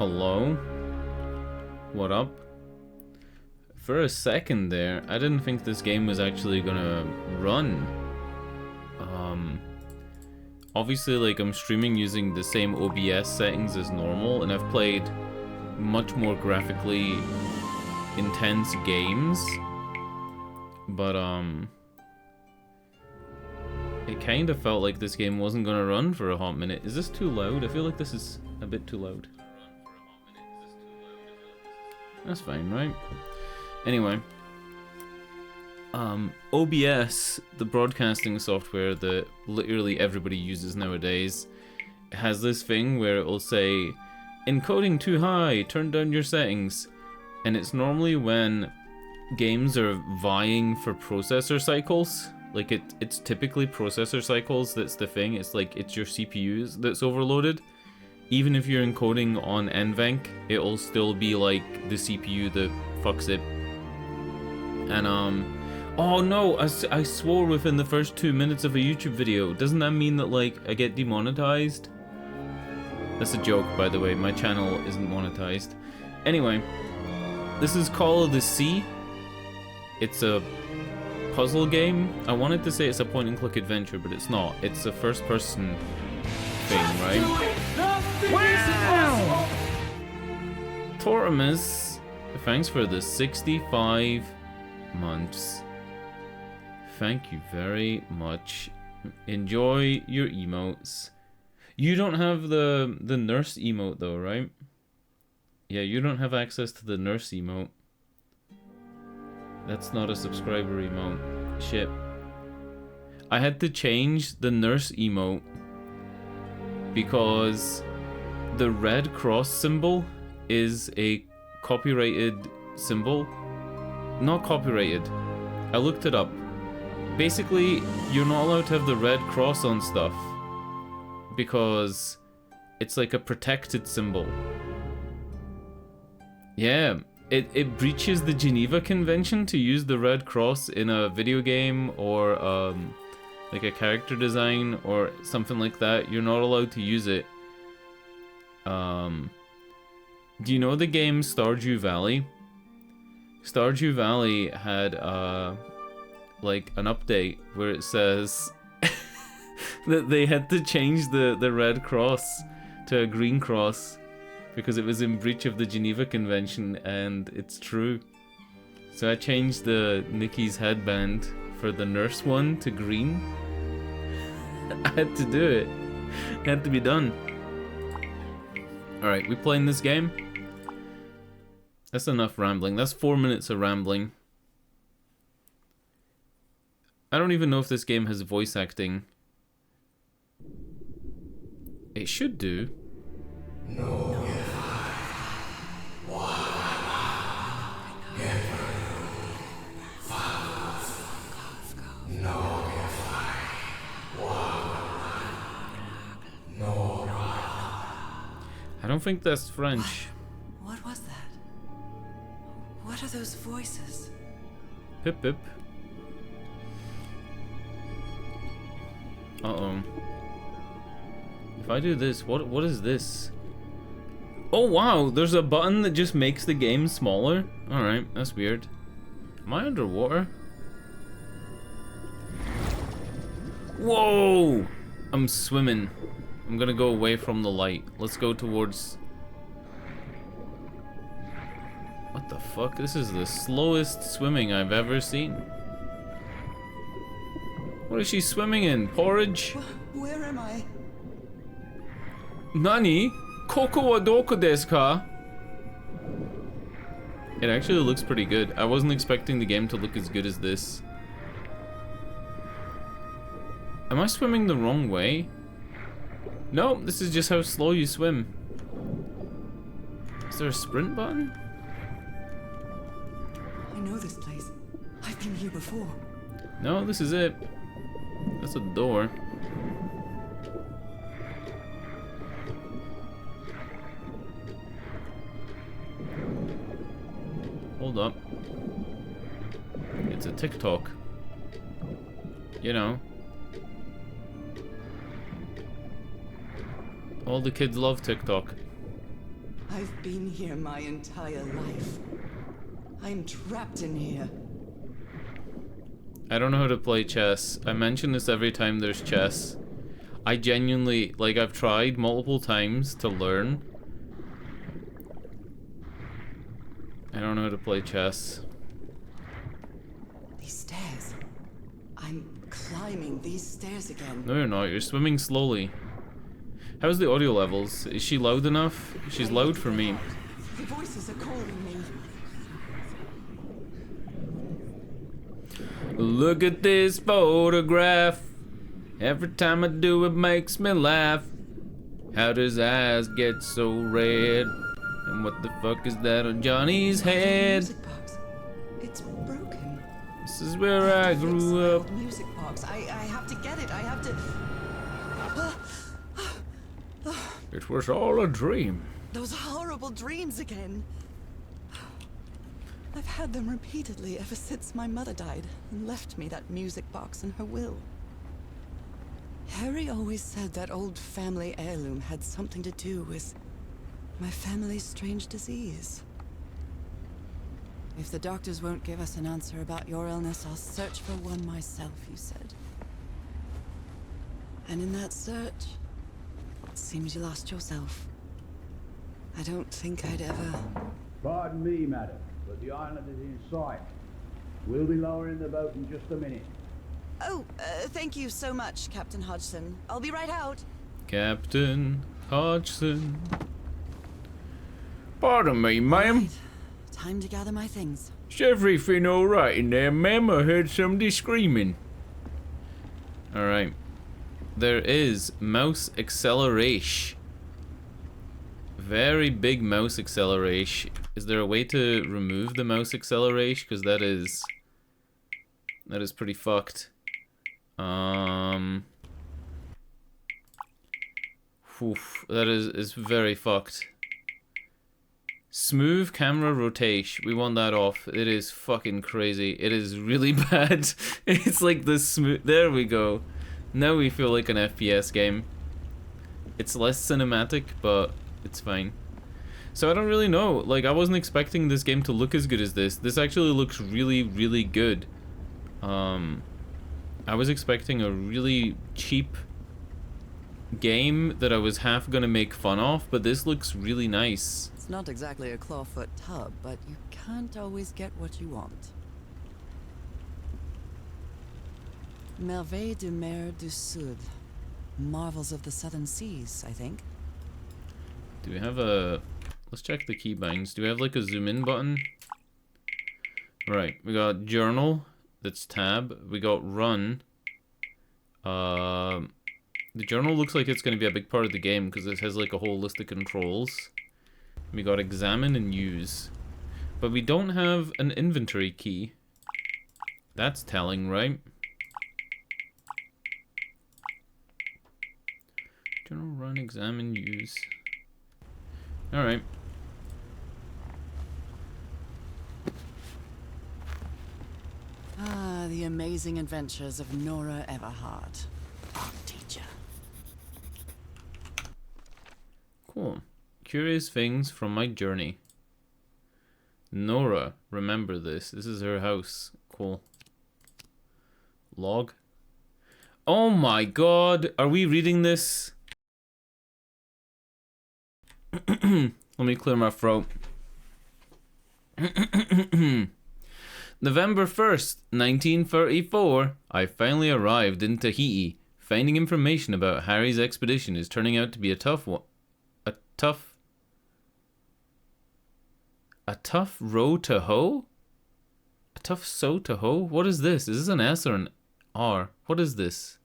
Hello? What up? For a second there, I didn't think this game was actually gonna run. Obviously, like, I'm streaming using the same OBS settings as normal, and I've played much more graphically intense games. But, it kind of felt like this game wasn't gonna run for a hot minute. Is this too loud? I feel like this is a bit too loud. That's fine, right? Anyway. OBS, the broadcasting software that literally everybody uses nowadays, has this thing where it will say, encoding too high, turn down your settings. And it's normally when games are vying for processor cycles. Like, it's typically processor cycles that's the thing. It's like, it's your CPUs that's overloaded. Even if you're encoding on NVENC, it'll still be like the CPU that fucks it. And, oh no, I swore within the first 2 minutes of a YouTube video. Doesn't that mean that, like, I get demonetized? That's a joke, by the way. My channel isn't monetized. Anyway, this is Call of the Sea. It's a puzzle game. I wanted to say it's a point-and-click adventure, but it's not. It's a first-person thing, right? Wow! Tortimus, thanks for the 65 months. Thank you very much. Enjoy your emotes. You don't have the nurse emote though, right? Yeah, you don't have access to the nurse emote. That's not a subscriber emote. Shit. I had to change the nurse emote because the red cross symbol is a copyrighted symbol. Not copyrighted. I looked it up. Basically, you're not allowed to have the red cross on stuff because it's like a protected symbol. Yeah, it breaches the Geneva Convention to use the red cross in a video game or like a character design or something like that. You're not allowed to use it. Do you know the game Stardew Valley? Stardew Valley had like an update where it says that they had to change the red cross to a green cross because it was in breach of the Geneva Convention, and it's true. So I changed the Nikki's headband for the nurse one to green. I had to do it. It had to be done. Alright, we playing this game? That's enough rambling. That's 4 minutes of rambling. I don't even know if this game has voice acting. It should do. No. I don't think that's French. What was that? What are those voices? Pip pip. Uh-oh. If I do this, what is this? Oh wow, there's a button that just makes the game smaller? Alright, that's weird. Am I underwater? Whoa! I'm swimming. I'm gonna go away from the light. Let's go towards... What the fuck? This is the slowest swimming I've ever seen. What is she swimming in? Porridge? Where am I? Nani? Koko wa doko desu ka? It actually looks pretty good. I wasn't expecting the game to look as good as this. Am I swimming the wrong way? No, this is just how slow you swim. Is there a sprint button? I know this place. I've been here before. No, this is it. That's a door. Hold up. It's a TikTok. You know. All the kids love TikTok. I've been here my entire life. I'm trapped in here. I don't know how to play chess. I mention this every time there's chess. I genuinely, like, I've tried multiple times to learn. I don't know how to play chess. These stairs. I'm climbing these stairs again. No, you're not. You're swimming slowly. How's the audio levels? Is she loud enough? She's loud for me. The voices are calling me. Look at this photograph. Every time I do it makes me laugh. How does eyes get so red? And what the fuck is that on Johnny's head? Music box. It's broken. This is where I Fix grew my up. old music box. I have to get it. I have to. It was all a dream. Those horrible dreams again. I've had them repeatedly ever since my mother died and left me that music box in her will. Harry always said that old family heirloom had something to do with my family's strange disease. If the doctors won't give us an answer about your illness, I'll search for one myself, you said. And in that search, it seems you lost yourself. I don't think I'd ever... Pardon me, madam, but the island is in sight. We'll be lowering the boat in just a minute. Oh, thank you so much, Captain Hodgson. I'll be right out. Captain Hodgson. Pardon me, ma'am. Right. Time to gather my things. Is everything alright in there, ma'am? I heard somebody screaming. Alright. There is mouse acceleration. Very big mouse acceleration. Is there a way to remove the mouse acceleration? Because that is pretty fucked. That is very fucked. Smooth camera rotation. We want that off. It is fucking crazy. It is really bad. It's like the smooth. There we go. Now we feel like an FPS game. It's less cinematic, but it's fine. So I don't really know. Like, I wasn't expecting this game to look as good as this. This actually looks really, really good. I was expecting a really cheap game that I was half gonna make fun of, but this looks really nice. It's not exactly a clawfoot tub, but you can't always get what you want. Merveilles de mer du Sud. Marvels of the Southern Seas, I think. Do we have a... Let's check the keybinds. Do we have like a zoom in button? Right, we got journal. That's tab. We got run. The journal looks like it's going to be a big part of the game because it has like a whole list of controls. We got examine and use. But we don't have an inventory key. That's telling, right? Journal, run, examine, use. Alright. Ah, the amazing adventures of Nora Everhart, art teacher. Cool. Curious things from my journey. Nora, remember this. This is her house. Cool. Log. Oh my god. Are we reading this? Let me clear my throat. November 1st, 1934, I finally arrived in Tahiti. Finding information about Harry's expedition is turning out to be a tough one. A tough row to hoe? A tough sow to hoe? What is this? Is this an S or an R? What is this?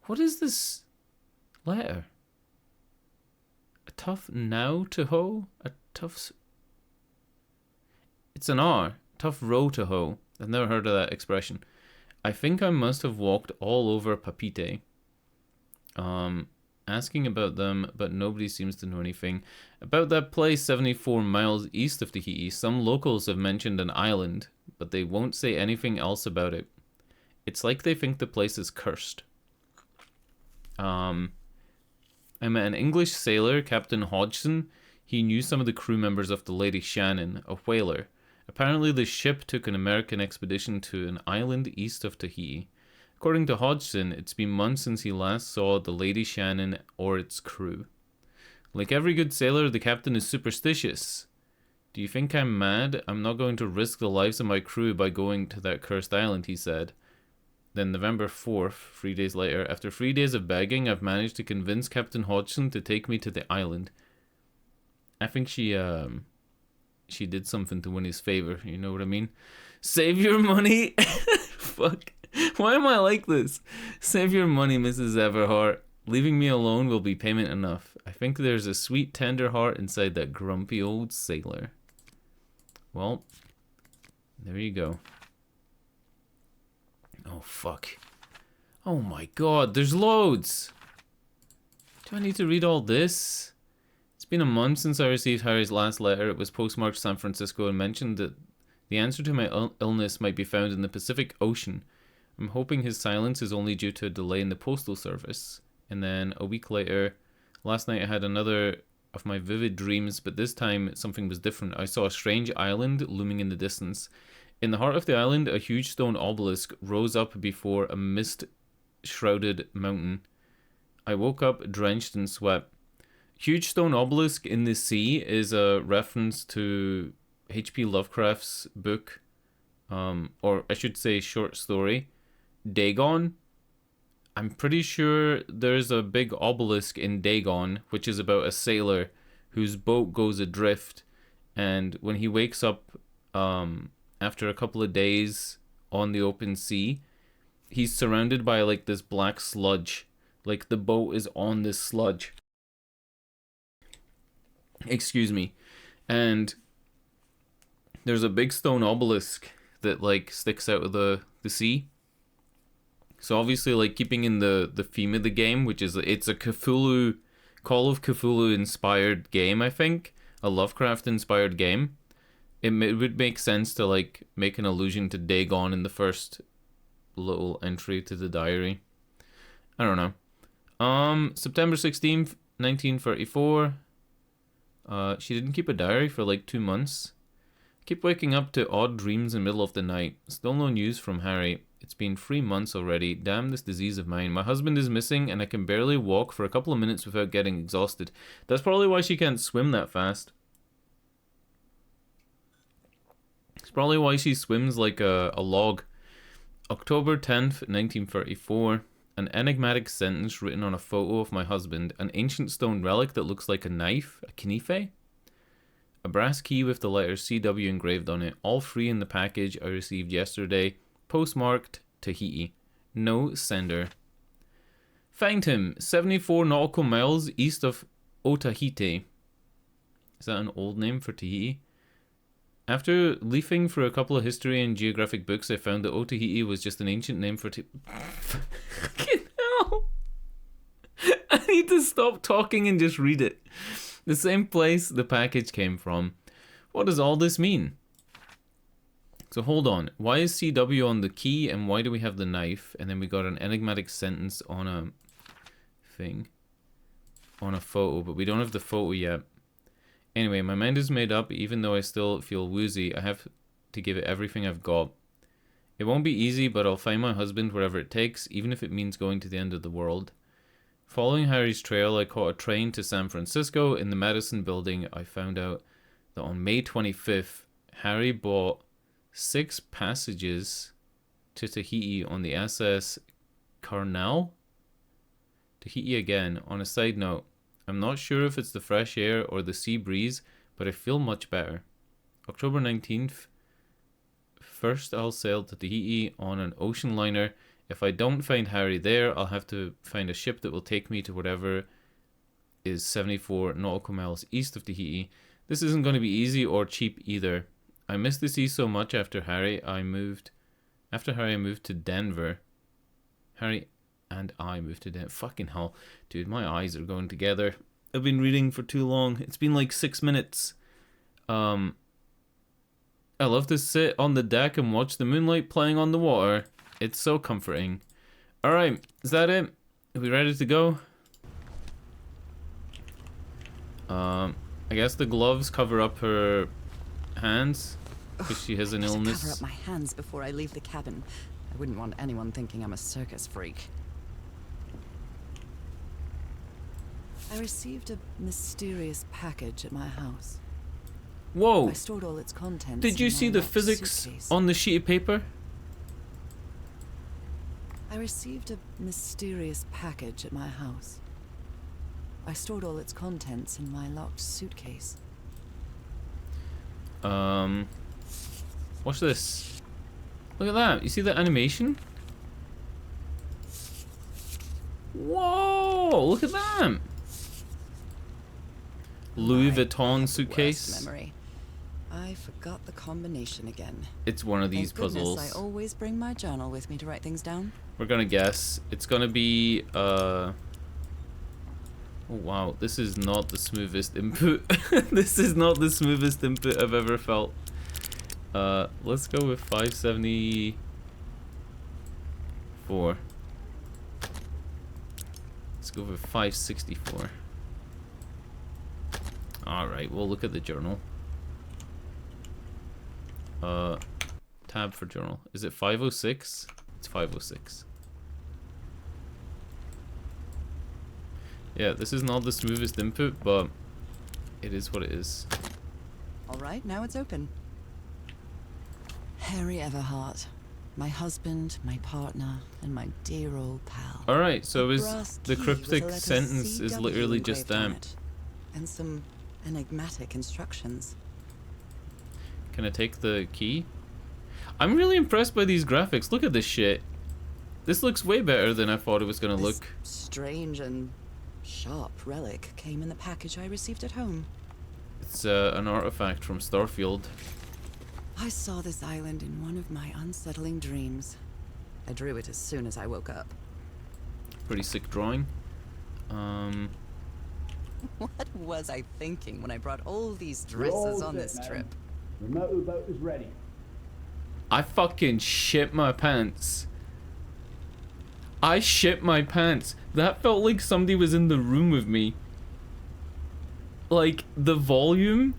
What is this letter? A tough now to hoe? A tough... It's an R. Tough row to hoe. I've never heard of that expression. I think I must have walked all over Papite. Asking about them, but nobody seems to know anything. About that place 74 miles east of Tahiti, some locals have mentioned an island, but they won't say anything else about it. It's like they think the place is cursed. I met an English sailor, Captain Hodgson. He knew some of the crew members of the Lady Shannon, a whaler. Apparently the ship took an American expedition to an island east of Tahiti. According to Hodgson, it's been months since he last saw the Lady Shannon or its crew. Like every good sailor, the captain is superstitious. Do you think I'm mad? I'm not going to risk the lives of my crew by going to that cursed island, he said. Then November 4th, 3 days later, after 3 days of begging, I've managed to convince Captain Hodgson to take me to the island. I think she did something to win his favor, you know what I mean? Save your money? Fuck. Why am I like this? Save your money, Mrs. Everhart. Leaving me alone will be payment enough. I think there's a sweet, tender heart inside that grumpy old sailor. Well, there you go. Oh, fuck. Oh my god, there's loads! Do I need to read all this? It's been a month since I received Harry's last letter. It was postmarked San Francisco and mentioned that the answer to my illness might be found in the Pacific Ocean. I'm hoping his silence is only due to a delay in the postal service. And then a week later, last night I had another of my vivid dreams, but this time something was different. I saw a strange island looming in the distance. In the heart of the island, a huge stone obelisk rose up before a mist-shrouded mountain. I woke up drenched in sweat. Huge stone obelisk in the sea is a reference to H.P. Lovecraft's book, or I should say short story, Dagon. I'm pretty sure there's a big obelisk in Dagon, which is about a sailor whose boat goes adrift, and when he wakes up after a couple of days on the open sea, he's surrounded by like this black sludge. Like the boat is on this sludge. Excuse me. And there's a big stone obelisk that like sticks out of the sea. So obviously, like, keeping in the theme of the game, which is, it's a Cthulhu, Call of Cthulhu inspired game, I think. A Lovecraft inspired game. It would make sense to, like, make an allusion to Dagon in the first little entry to the diary. I don't know. September 16th, 1934. She didn't keep a diary for, like, 2 months. Keep waking up to odd dreams in the middle of the night. Still no news from Harry. It's been 3 months already. Damn this disease of mine. My husband is missing and I can barely walk for a couple of minutes without getting exhausted. That's probably why she can't swim that fast. It's probably why she swims like a log. October 10th, 1934. An enigmatic sentence written on a photo of my husband. An ancient stone relic that looks like a knife. A knife? A brass key with the letter CW engraved on it. All 3 in the package I received yesterday. Postmarked Tahiti. No sender. Find him. 74 nautical miles east of Otahite. Is that an old name for Tahiti? After leafing through a couple of history and geographic books, I found that Otahite was just an ancient name for Fucking hell. I need to stop talking and just read it. The same place the package came from. What does all this mean? So hold on. Why is CW on the key and why do we have the knife? And then we got an enigmatic sentence on a thing. On a photo, but we don't have the photo yet. Anyway, my mind is made up. Even though I still feel woozy, I have to give it everything I've got. It won't be easy, but I'll find my husband wherever it takes, even if it means going to the end of the world. Following Harry's trail, I caught a train to San Francisco. In the Madison building, I found out that on May 25th, Harry bought 6 passages to Tahiti on the SS Carnal. Tahiti again. On a side note, I'm not sure if it's the fresh air or the sea breeze, but I feel much better. October 19th, first I'll sail to Tahiti on an ocean liner. If I don't find Harry there, I'll have to find a ship that will take me to whatever is 74 nautical miles east of Tahiti. This isn't going to be easy or cheap either. I miss the sea so much after Harry. I moved to Denver. Harry and I moved to Denver. Fucking hell. Dude, my eyes are going together. I've been reading for too long. It's been like 6 minutes. I love to sit on the deck and watch the moonlight playing on the water. It's so comforting. Alright, is that it? Are we ready to go? I guess the gloves cover up her hands because she has an I should illness. cover up my hands before I leave the cabin. I wouldn't want anyone thinking I'm a circus freak. I received a mysterious package at my house. Whoa! I stored all its contents. Did you in see my the locked physics suitcase. on the sheet of paper? I received a mysterious package at my house. I stored all its contents in my locked suitcase. Watch this. Look at that. You see that animation? Whoa! Look at that. Louis Vuitton Worst suitcase. memory. I forgot the combination again. It's one of these Thank goodness puzzles. I always bring my journal with me to write things down. We're gonna guess. It's gonna be, oh wow, this is not the smoothest input. This is not the smoothest input I've ever felt. Let's go with 574. Let's go with 564. Alright, we'll look at the journal. Tab for journal. Is it 506? It's 506. Yeah, this is not the smoothest input, but it is what it is. All right, now it's open. Harry Everhart, my husband, my partner, and my dear old pal. Alright, so A is brass the key with a cryptic letter sentence is CW literally just engraved on that. it, and some enigmatic instructions. Can I take the key? I'm really impressed by these graphics. Look at this shit. This looks way better than I thought it was gonna This look. strange and sharp relic came in the package I received at home. It's an artifact from Starfield. I saw this island in one of my unsettling dreams. I drew it as soon as I woke up. Pretty sick drawing. What was I thinking when I brought all these We're all dresses on set, this madam. trip? The motorboat is ready. I fucking shit my pants. I shit my pants. That felt like somebody was in the room with me. Like, the volume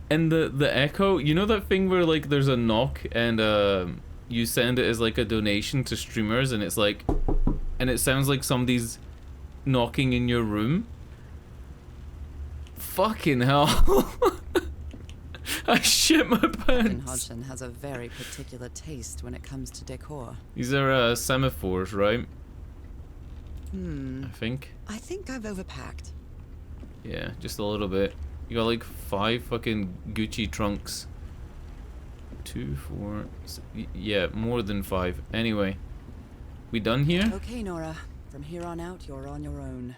and the echo. You know that thing where, like, there's a knock and you send it as, like, a donation to streamers and it's like... And it sounds like somebody's knocking in your room? Fucking hell. I shit my Captain pants. Hodgson has a very particular taste when it comes to decor. These are semaphores, right? Hmm. I think. I think I've overpacked. Yeah, just a little bit. You got like 5 fucking Gucci trunks. 2, 4, yeah, more than 5. Anyway, we done here? Okay, Nora. From here on out, you're on your own.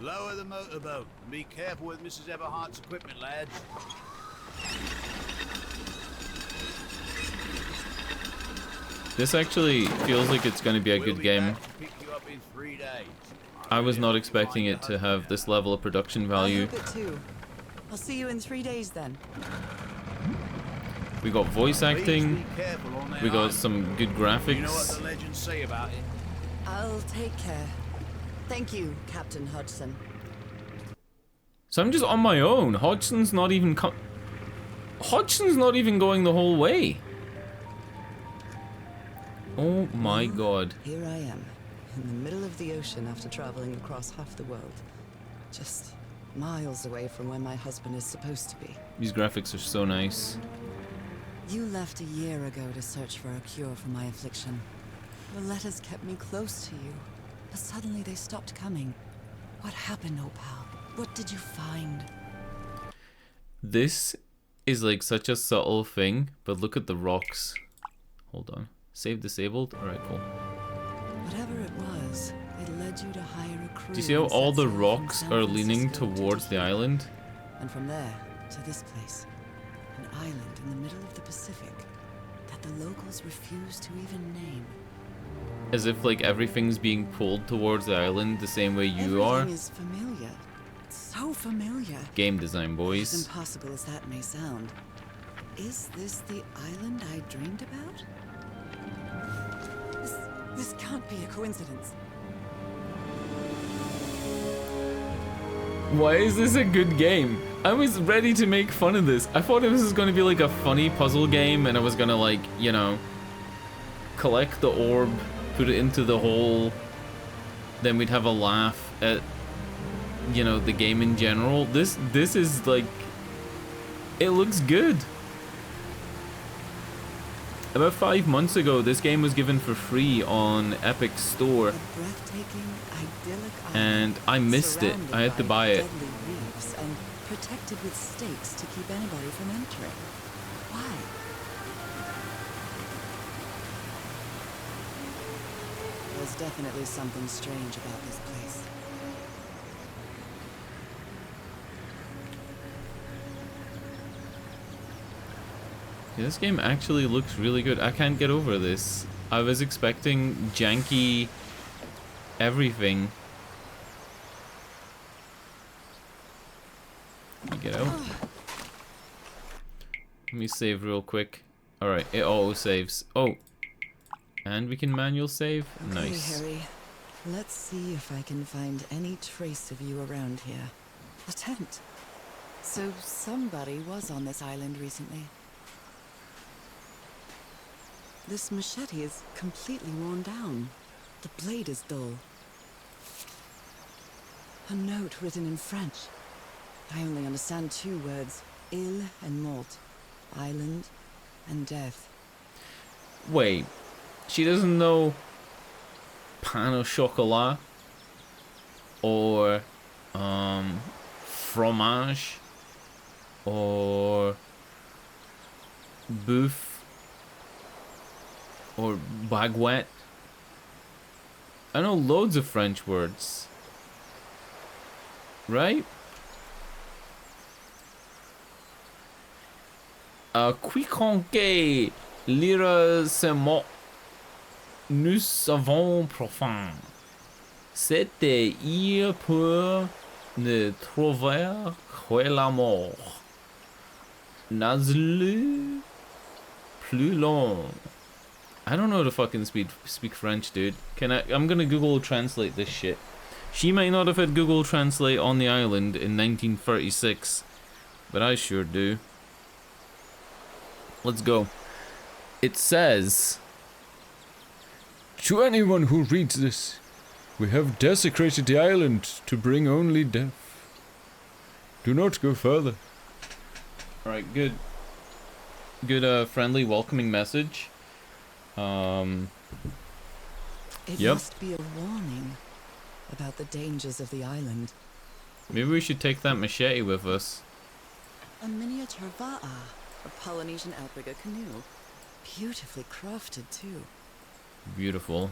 Lower the motorboat. Be careful with Mrs. Everhart's equipment, lads. This actually feels like it's gonna be a We'll good be game. back to pick you up in 3 days. I was not expecting it to have this level of production value. I hope it too. I'll see you in 3 days then. We got voice Please acting. be careful on that We got island. some good You know what graphics. the legends say about it? I'll take care. Thank you, Captain Hodgson. So I'm just on my own. Hodgson's not even Hodgson's not even going the whole way. Oh my god. Here I am, in the middle of the ocean after traveling across half the world. Just miles away from where my husband is supposed to be. These graphics are so nice. You left a year ago to search for a cure for my affliction. Your letters kept me close to you, but suddenly they stopped coming. What happened, old pal? What did you find? This is like such a subtle thing, but look at the rocks. Hold on. Save disabled? Alright, cool. Whatever it was, it led you to hire a crew. Do you see how and all set the sail from rocks San are leaning Francisco to towards the Tahiti. island? And from there to this place, an island in the middle of the Pacific that the locals refuse to even name. As if like everything's being pulled towards the island the same way you are. Everything is familiar. So familiar. Game design, As boys. impossible as that may sound, is this the island I dreamed about? be a coincidence. Why is this a good game? I was ready to make fun of this. I thought it was going to be like a funny puzzle game and I was going to like, you know, collect the orb, put it into the hole, then we'd have a laugh at, you know, the game in general. This is like, it looks good. About 5 months ago, this game was given for free on Epic Store, A breathtaking, idyllic and island I missed it. surrounded I had to by buy it. deadly reefs and protected with stakes to keep anybody from entering. Why? There's definitely something strange about this place. Yeah, this game actually looks really good. I can't get over this. I was expecting janky everything. Get out. Let me save real quick. Alright, it auto saves. Oh. And we can manual save? Nice. Okay, Harry. Let's see if I can find any trace of you around here. A tent. So somebody was on this island recently. This machete is completely worn down. The blade is dull. A note written in French. I only understand 2 words. Île and mort. Island and death. Wait. She doesn't know pain au chocolat or fromage or bouffe or baguette. I know loads of French words, right? Quiconque lira ce mot, nous savons profond. C'était hier pour ne trouver que la mort. Nazlu plus long. I don't know how to fucking speak French, dude. I'm gonna Google Translate this shit. She might not have had Google Translate on the island in 1936, but I sure do. Let's go. It says, to anyone who reads this, we have desecrated the island to bring only death. Do not go further. Alright, good. Good, friendly, welcoming message. It Yep. must be a warning about the dangers of the island. Maybe we should take that machete with us. A miniature va'a, a Polynesian outrigger canoe. Beautifully crafted, too. Beautiful.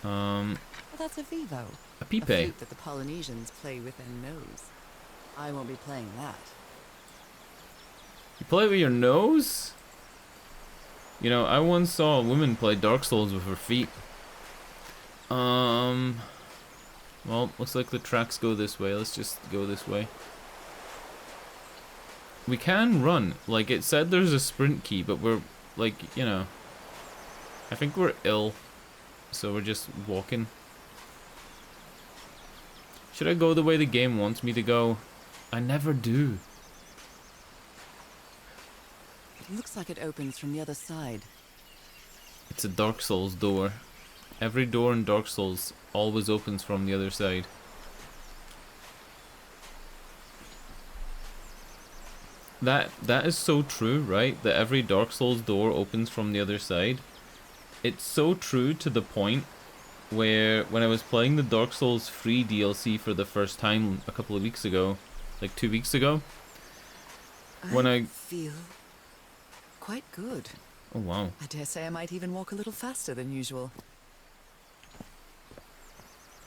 Well, that's a vivo. A A pipe. flute that the Polynesians play with their nose. I won't be playing that. You play with your nose? You know, I once saw a woman play Dark Souls with her feet. Well, looks like the tracks go this way. Let's just go this way. We can run. Like, it said there's a sprint key, but we're, like, you know, I think we're ill. So we're just walking. Should I go the way the game wants me to go? I never do. It looks like it opens from the other side. It's a Dark Souls door. Every door in Dark Souls always opens from the other side. That is so true, right? That every Dark Souls door opens from the other side. It's so true to the point where when I was playing the Dark Souls 3 DLC for the first time a couple of weeks ago, like 2 weeks ago, when I feel quite good. oh wow. I dare say I might even walk a little faster than usual.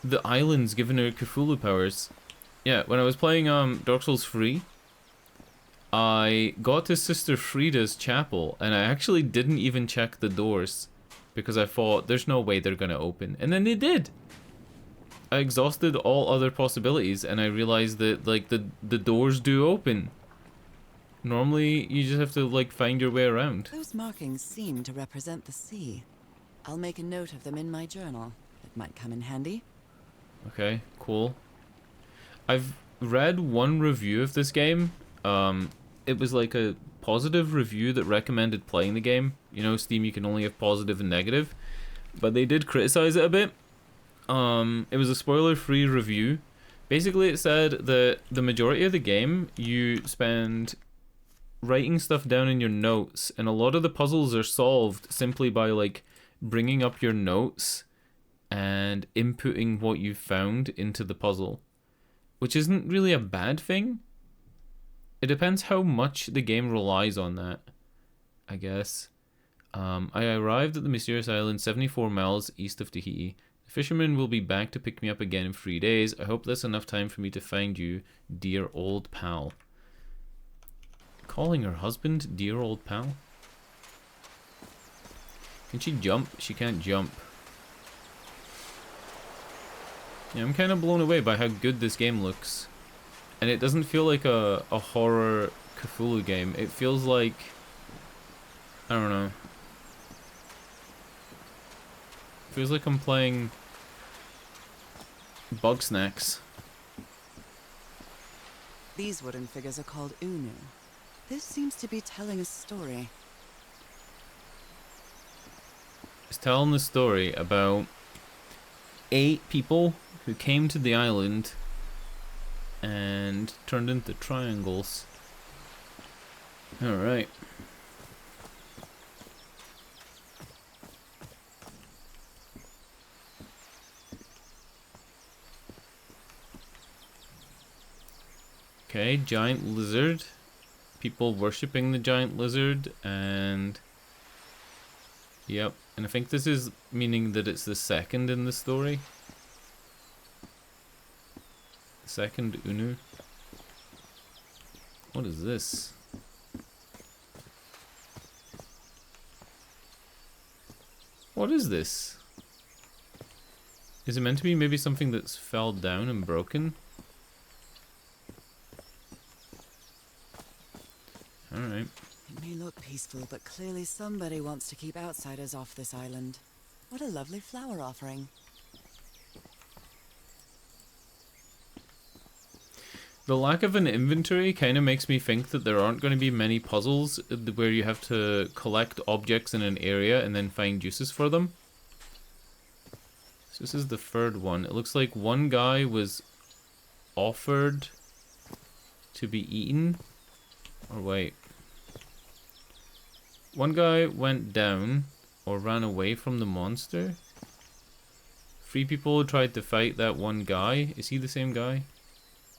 The island's given her Cthulhu powers. Yeah, when I was playing Dark Souls 3, I got to Sister Frida's chapel, and I actually didn't even check the doors, because I thought, there's no way they're gonna open. And then they did! I exhausted all other possibilities, and I realized that, like, the doors do open. Normally, you just have to, like, find your way around. Those markings seem to represent the sea. I'll make a note of them in my journal. It might come in handy. Okay, cool. I've read one review of this game. It was like a positive review that recommended playing the game. You know, Steam, you can only have positive and negative. But they did criticize it a bit. It was a spoiler-free review. Basically, it said that the majority of the game, you spend writing stuff down in your notes, and a lot of the puzzles are solved simply by, like, bringing up your notes and inputting what you found into the puzzle. Which isn't really a bad thing. It depends how much the game relies on that, I guess. I arrived at the mysterious island 74 miles east of Tahiti. The fisherman will be back to pick me up again in 3 days. I hope that's enough time for me to find you, dear old pal. Calling her husband dear old pal? Can she jump? She can't jump. Yeah, I'm kind of blown away by how good this game looks. And it doesn't feel like a horror Cthulhu game. It feels like... I don't know. It feels like I'm playing Bug Snacks. These wooden figures are called Unu. This seems to be telling a story. It's telling the story about 8 people who came to the island and turned into triangles. Alright. Okay, giant lizard. People worshipping the giant lizard, and... Yep, and I think this is meaning that it's the second in the story. Second Unu. What is this? What is this? Is it meant to be maybe something that's fell down and broken? Alright. It may look peaceful, but clearly somebody wants to keep outsiders off this island. What a lovely flower offering. The lack of an inventory kind of makes me think that there aren't going to be many puzzles where you have to collect objects in an area and then find uses for them. So this is the third one. It looks like one guy was offered to be eaten. Or wait. One guy went down or ran away from the monster. 3 people tried to fight that one guy. Is he the same guy?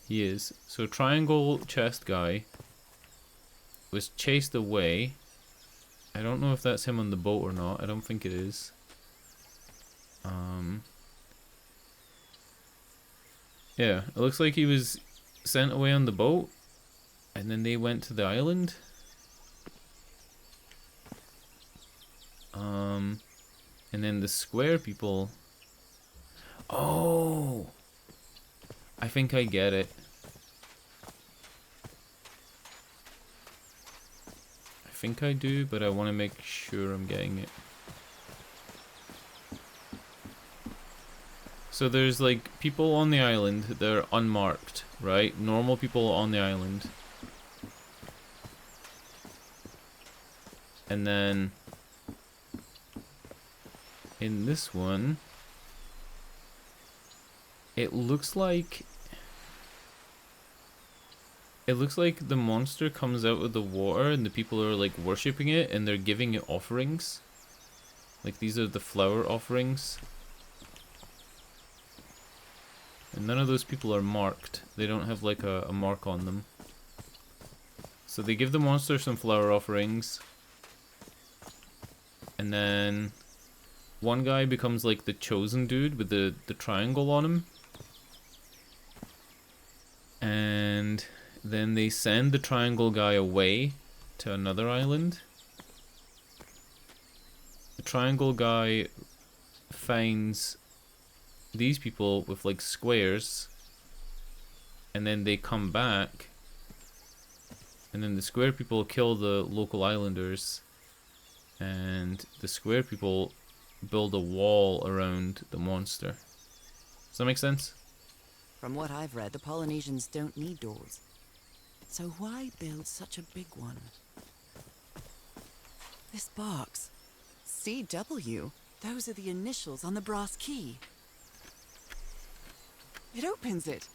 He is. So triangle chest guy was chased away. I don't know if that's him on the boat or not. I don't think it is. Yeah, it looks like he was sent away on the boat, and then they went to the island. And then the square people... Oh! I think I get it. I think I do, but I want to make sure I'm getting it. So there's like people on the island that are unmarked, right? Normal people on the island. And then in this one, it looks like the monster comes out of the water and the people are like worshipping it and they're giving it offerings. Like these are the flower offerings. And none of those people are marked. They don't have like a mark on them. So they give the monster some flower offerings. And then one guy becomes like the chosen dude with the triangle on him. And then they send the triangle guy away to another island. The triangle guy finds these people with like squares, and then they come back, and then the square people kill the local islanders, and the square people build a wall around the monster. Does that make sense? From what I've read, the Polynesians don't need doors. So why build such a big one? This box. CW. Those are the initials on the brass key. It opens it.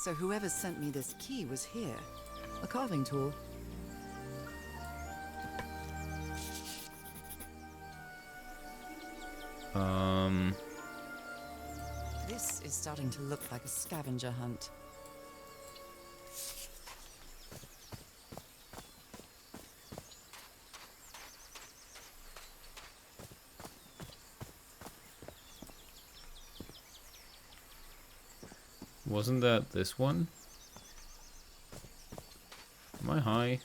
So whoever sent me this key was here. A carving tool. This is starting to look like a scavenger hunt. Wasn't that this one? Am I high?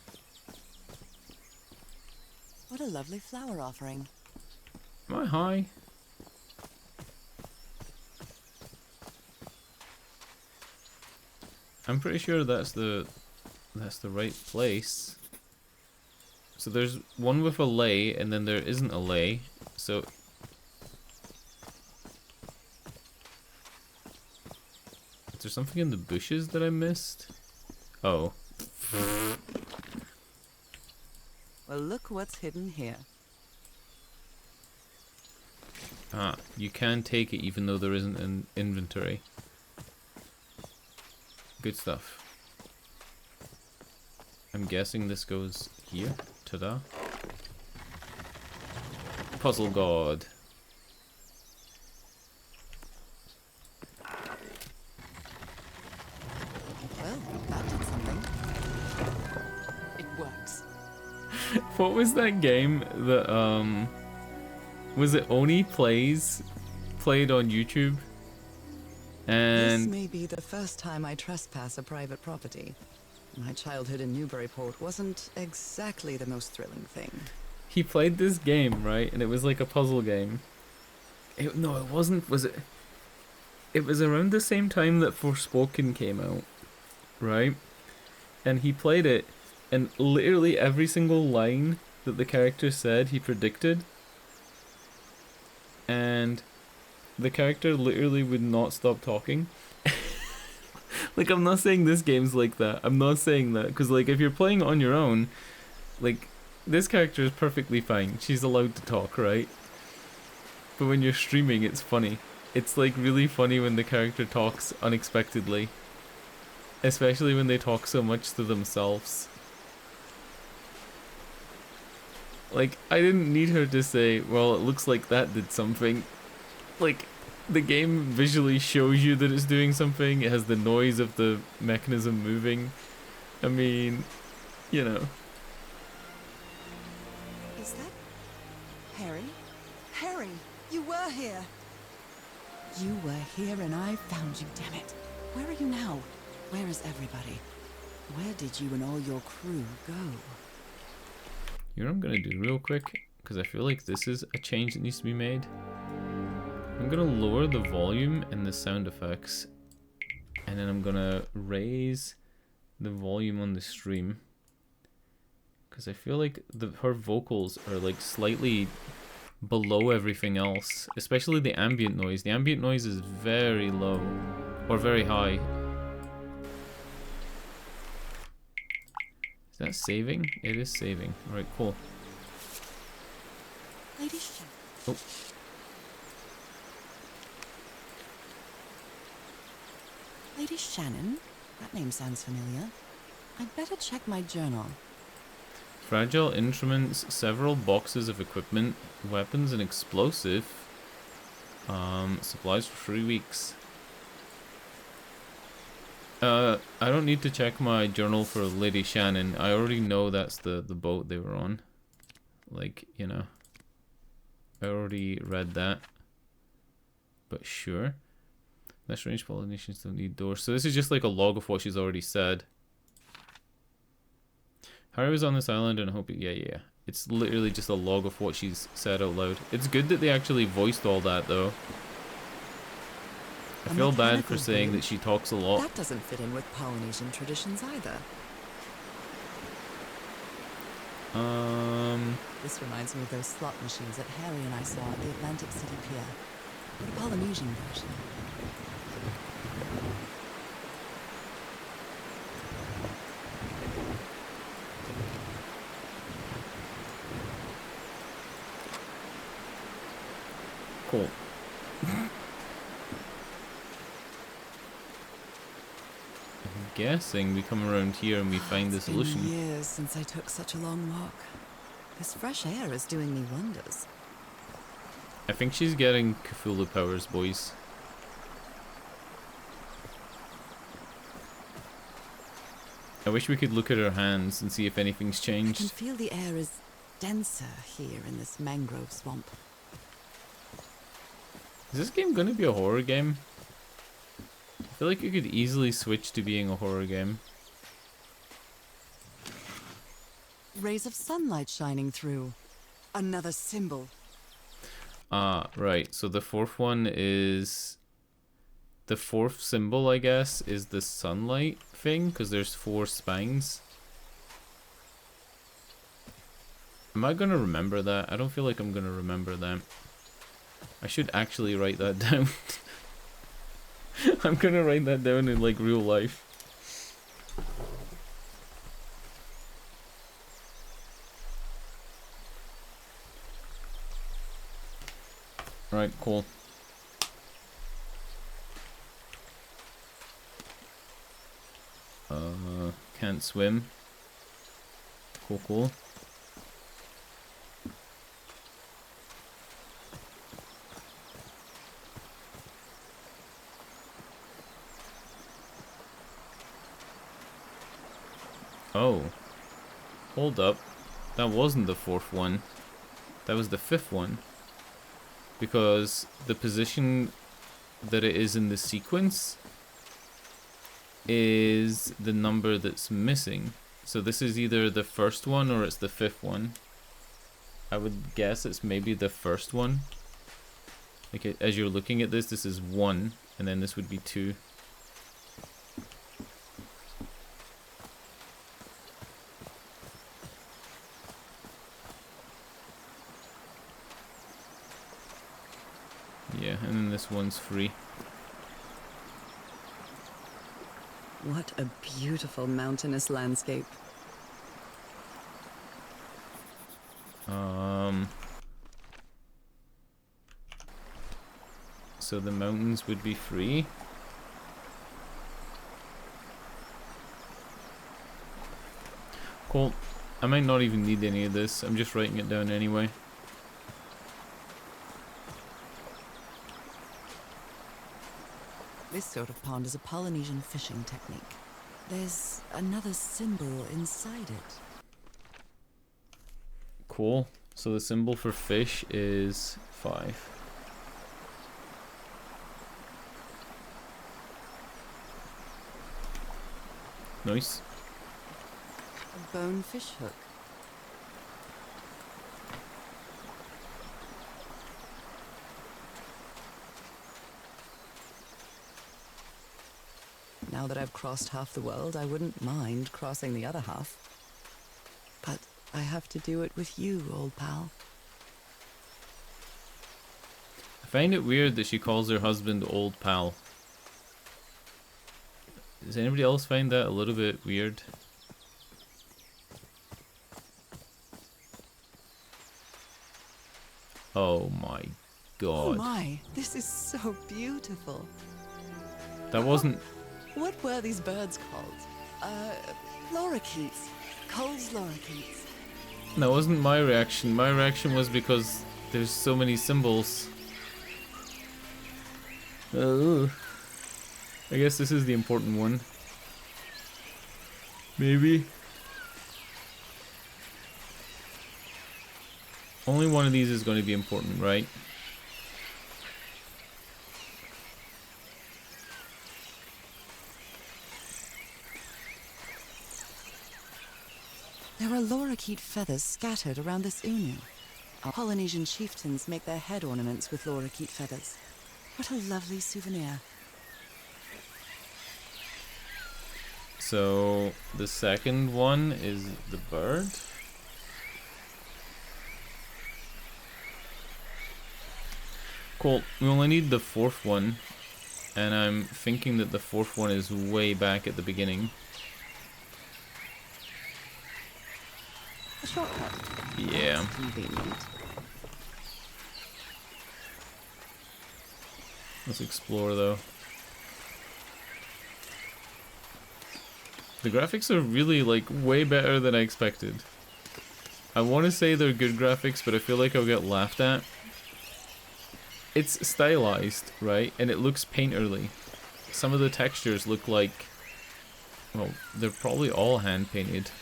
What a lovely flower offering. Am I high? I'm pretty sure that's the right place. So there's one with a lei, and then there isn't a lei. So is there something in the bushes that I missed? Oh. Well, look what's hidden here. Ah, you can take it even though there isn't an inventory. Good stuff. I'm guessing this goes here. Ta-da. Puzzle god. Well, that did something. It works. What was that game that was it Oni played on YouTube? This And may be the first time I trespass a private property. My childhood in Newburyport wasn't exactly the most thrilling thing. he played this game, right? And it was like a puzzle game. No, it wasn't. Was it? It was around the same time that Forspoken came out, right? And he played it, and literally every single line that the character said, he predicted. And the character literally would not stop talking. Like, I'm not saying this game's like that. I'm not saying that. Because, like, if you're playing on your own, like, this character is perfectly fine. She's allowed to talk, right? But when you're streaming, it's funny. It's, like, really funny when the character talks unexpectedly. Especially when they talk so much to themselves. Like, I didn't need her to say, well, it looks like that did something. Like, the game visually shows you that it's doing something. It has the noise of the mechanism moving. I mean, you know. Is that Harry? Harry, you were here. You were here and I found you, damn it. Where are you now? Where is everybody? Where did you and all your crew go? You know what I'm gonna do real quick? Because I feel like this is a change that needs to be made. I'm gonna lower the volume and the sound effects. And then I'm gonna raise the volume on the stream. Because I feel like her vocals are like slightly below everything else. Especially the ambient noise. The ambient noise is very low. Or very high. Is that saving? It is saving. Alright, cool. Lady Shannon. Oh. Lady Shannon? That name sounds familiar. I'd better check my journal. Fragile instruments, several boxes of equipment, weapons and explosive. Supplies for 3 weeks. I don't need to check my journal for Lady Shannon. I already know that's the boat they were on. Like, you know. I already read that. But sure. Less strange Polynesians don't need doors. So this is just like a log of what she's already said. Harry was on this island and I hope... Yeah. It's literally just a log of what she's said out loud. It's good that they actually voiced all that, though. I feel bad for saying that she talks a lot. That doesn't fit in with Polynesian traditions either. This reminds me of those slot machines that Harry and I saw at the Atlantic City Pier. But a Polynesian version. Cool. I'm guessing we come around here and we find the solution. It's been years since I took such a long walk. This fresh air is doing me wonders. I think she's getting Cthulhu powers, boys. I wish we could look at her hands and see if anything's I can changed. feel the air is denser here in this mangrove swamp. Is this game gonna be a horror game? I feel like it could easily switch to being a horror game. Rays of sunlight shining through. Another symbol. Ah, right. So the fourth one is... The fourth symbol, I guess, is the sunlight thing, because there's 4 spines. Am I gonna remember that? I don't feel like I'm gonna remember that. I should actually write that down. I'm gonna write that down in like real life. Right, cool. Can't swim. Cool, cool. Oh. Hold up. That wasn't the 4th one. That was the 5th one. Because the position that it is in the sequence is the number that's missing. So this is either the 1st one or it's the 5th one. I would guess it's maybe the 1st one. Like as you're looking at this, this is 1, and then this would be 2. Yeah, and then this one's free. What a beautiful mountainous landscape. So the mountains would be free. Cool. I might not even need any of this. I'm just writing it down anyway. This sort of pond is a Polynesian fishing technique. There's another symbol inside it. Cool. So the symbol for fish is 5. Nice. A bone fish hook. Now that I've crossed half the world, I wouldn't mind crossing the other half. But I have to do it with you, old pal. I find it weird that she calls her husband old pal. Does anybody else find that a little bit weird? Oh my god. Oh my, this is so beautiful. That wasn't... What were these birds called? Lorikeets. Cole's lorikeets. That wasn't my reaction. My reaction was because there's so many symbols. Oh. I guess this is the important one. Maybe. Only one of these is going to be important, right? There are lorikeet feathers scattered around this unu. Our Polynesian chieftains make their head ornaments with lorikeet feathers. What a lovely souvenir. So the second one is the bird. Cool. We only need the fourth one. And I'm thinking that the fourth one is way back at the beginning. A shortcut. Yeah. That's convenient. Let's explore though. The graphics are really like way better than I expected. I want to say they're good graphics, but I feel like I'll get laughed at. It's stylized, right? And it looks painterly. Some of the textures look like, well, they're probably all hand painted.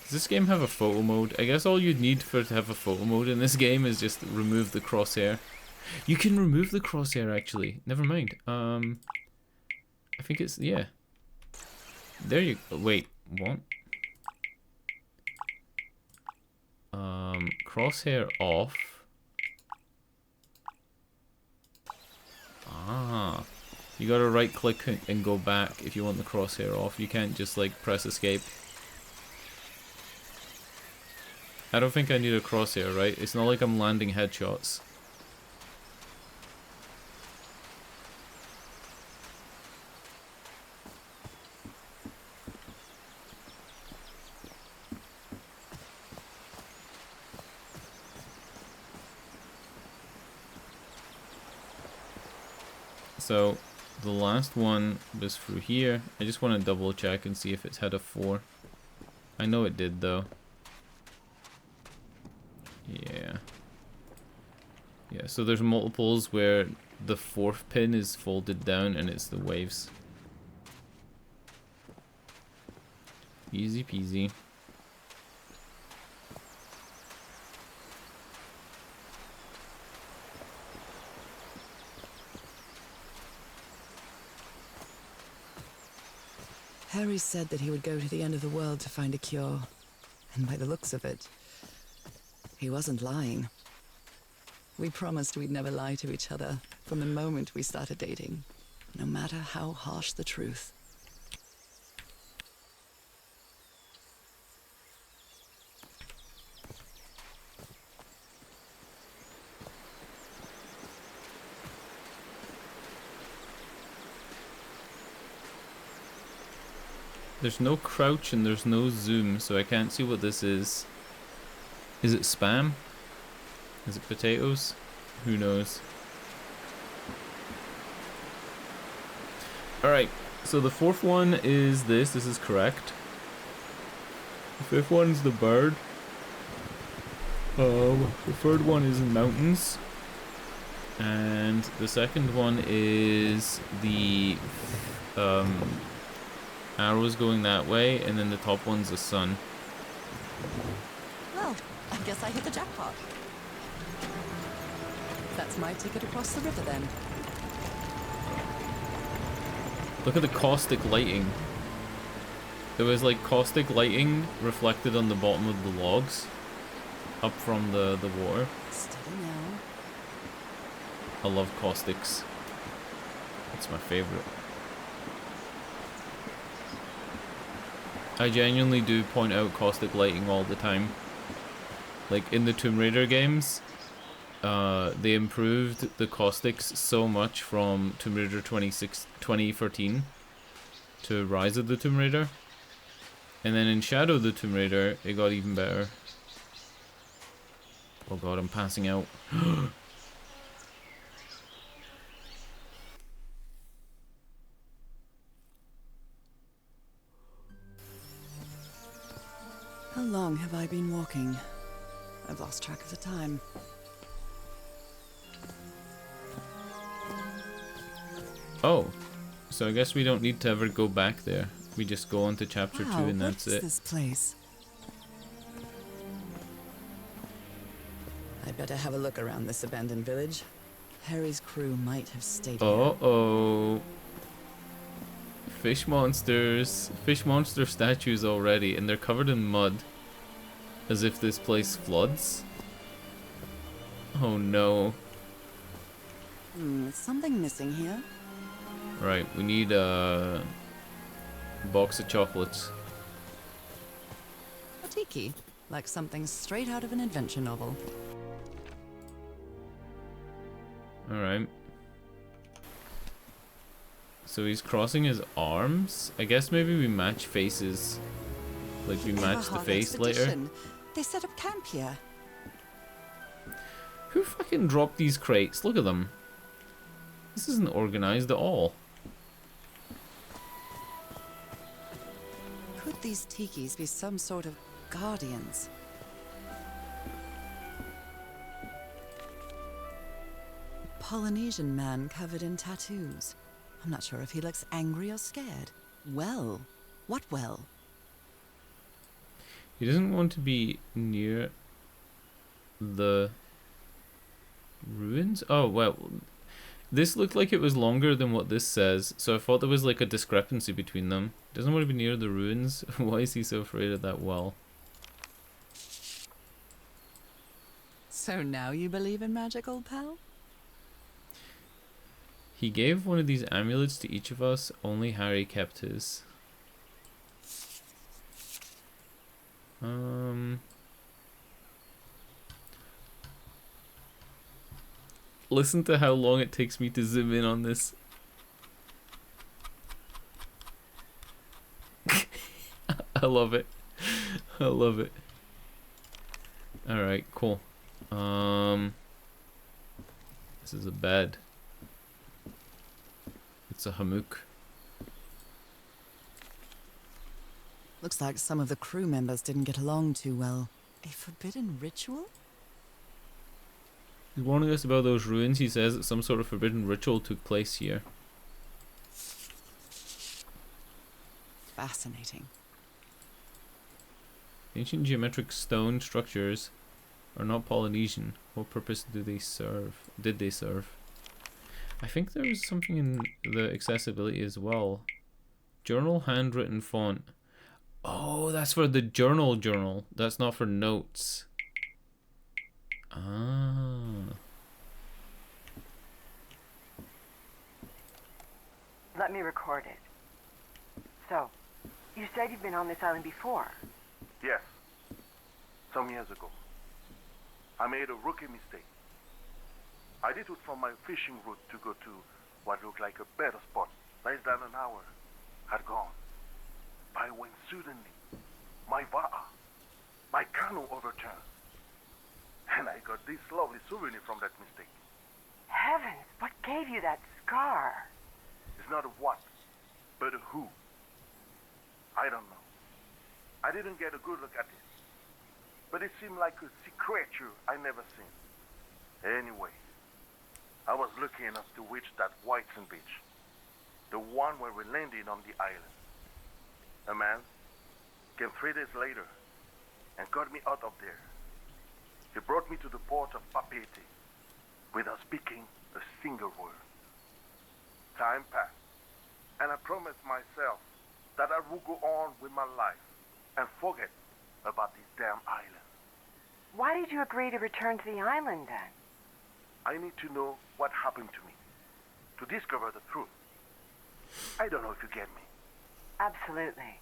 Does this game have a photo mode? I guess all you'd need for it to have a photo mode in this game is just remove the crosshair. You can remove the crosshair actually. Never mind. I think it's, yeah. There you go. Wait, what? Crosshair off. Ah. You gotta right click and go back if you want the crosshair off. You can't just like press escape. I don't think I need a crosshair, right? It's not like I'm landing headshots. So, the last one was through here. I just want to double check and see if it's had a 4. I know it did though. Yeah. Yeah, so there's multiples where the 4th pin is folded down and it's the waves. Easy peasy. Harry said that he would go to the end of the world to find a cure. And by the looks of it, he wasn't lying. We promised we'd never lie to each other from the moment we started dating, no matter how harsh the truth. There's no crouch and there's no zoom, so I can't see what this is. Is it spam? Is it potatoes? Who knows? Alright, so the 4th one is this. This is correct. The 5th one is the bird. The 3rd one is mountains. And the 2nd one is the arrows going that way, and then the top one's the sun. Well, I guess I hit the jackpot. That's my ticket across the river then. Look at the caustic lighting. There was like caustic lighting reflected on the bottom of the logs up from the water. Steady now. I love caustics. It's my favorite. I genuinely do point out caustic lighting all the time. Like in the Tomb Raider games, they improved the caustics so much from Tomb Raider 2013 to Rise of the Tomb Raider. And then in Shadow of the Tomb Raider, it got even better. Oh god, I'm passing out. How long have I been walking? I've lost track of the time. Oh, so I guess we don't need to ever go back there. We just go on to chapter 2 and that's what is it. this place? I better have a look around this abandoned village. Harry's crew might have stayed here. Uh-oh. Fish monsters. Fish monster statues already, and they're covered in mud. As if this place floods. Oh no. Is something missing here? Right, we need Box of chocolates. A tiki, like something straight out of an adventure novel. Alright. So he's crossing his arms? I guess maybe we match faces. Like we match the Everhard face later. expedition. They set up camp here. Who fucking dropped these crates? Look at them. This isn't organized at all. Could these tikis be some sort of guardians? Polynesian man covered in tattoos. I'm not sure if he looks angry or scared. Well, what well? He doesn't want to be near the ruins? Oh, well, this looked like it was longer than what this says, so I thought there was like a discrepancy between them. Doesn't want to be near the ruins? Why is he so afraid of that well? So now you believe in magic, old pal? He gave one of these amulets to each of us, only Harry kept his. Listen to how long it takes me to zoom in on this. I love it. I love it. Alright, cool. This is a bed. It's a hammock. Looks like some of the crew members didn't get along too well. A forbidden ritual? He's warning us about those ruins. He says that some sort of forbidden ritual took place here. Fascinating. Ancient geometric stone structures are not Polynesian. What purpose do they serve? Did they serve? I think there was something in the accessibility as well. Journal handwritten font. Oh, that's for the journal. That's not for notes. Ah. Let me record it. So, you said you've been on this island before. Yes. Some years ago. I made a rookie mistake. I detoured from my fishing route to go to what looked like a better spot. Less than an hour had gone. But when suddenly, my va'a, my canoe overturned. And I got this lovely souvenir from that mistake. Heavens, what gave you that scar? It's not a what, but a who. I don't know. I didn't get a good look at it. But it seemed like a sea creature I never seen. Anyway, I was lucky enough to reach that white sand beach. The one where we landed on the island. A man came 3 days later and got me out of there. He brought me to the port of Papeete without speaking a single word. Time passed, and I promised myself that I would go on with my life and forget about this damn island. Why did you agree to return to the island then? I need to know what happened to me, to discover the truth. I don't know if you get me. Absolutely.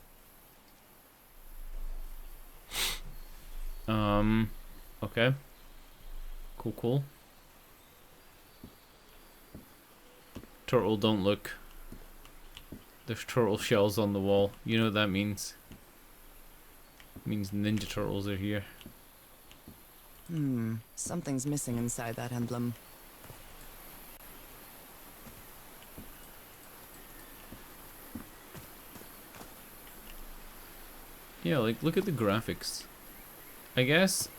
Okay. Cool. Turtle, don't look. There's turtle shells on the wall. You know what that means. It means Ninja Turtles are here. Something's missing inside that emblem. Yeah, like, look at the graphics. I guess,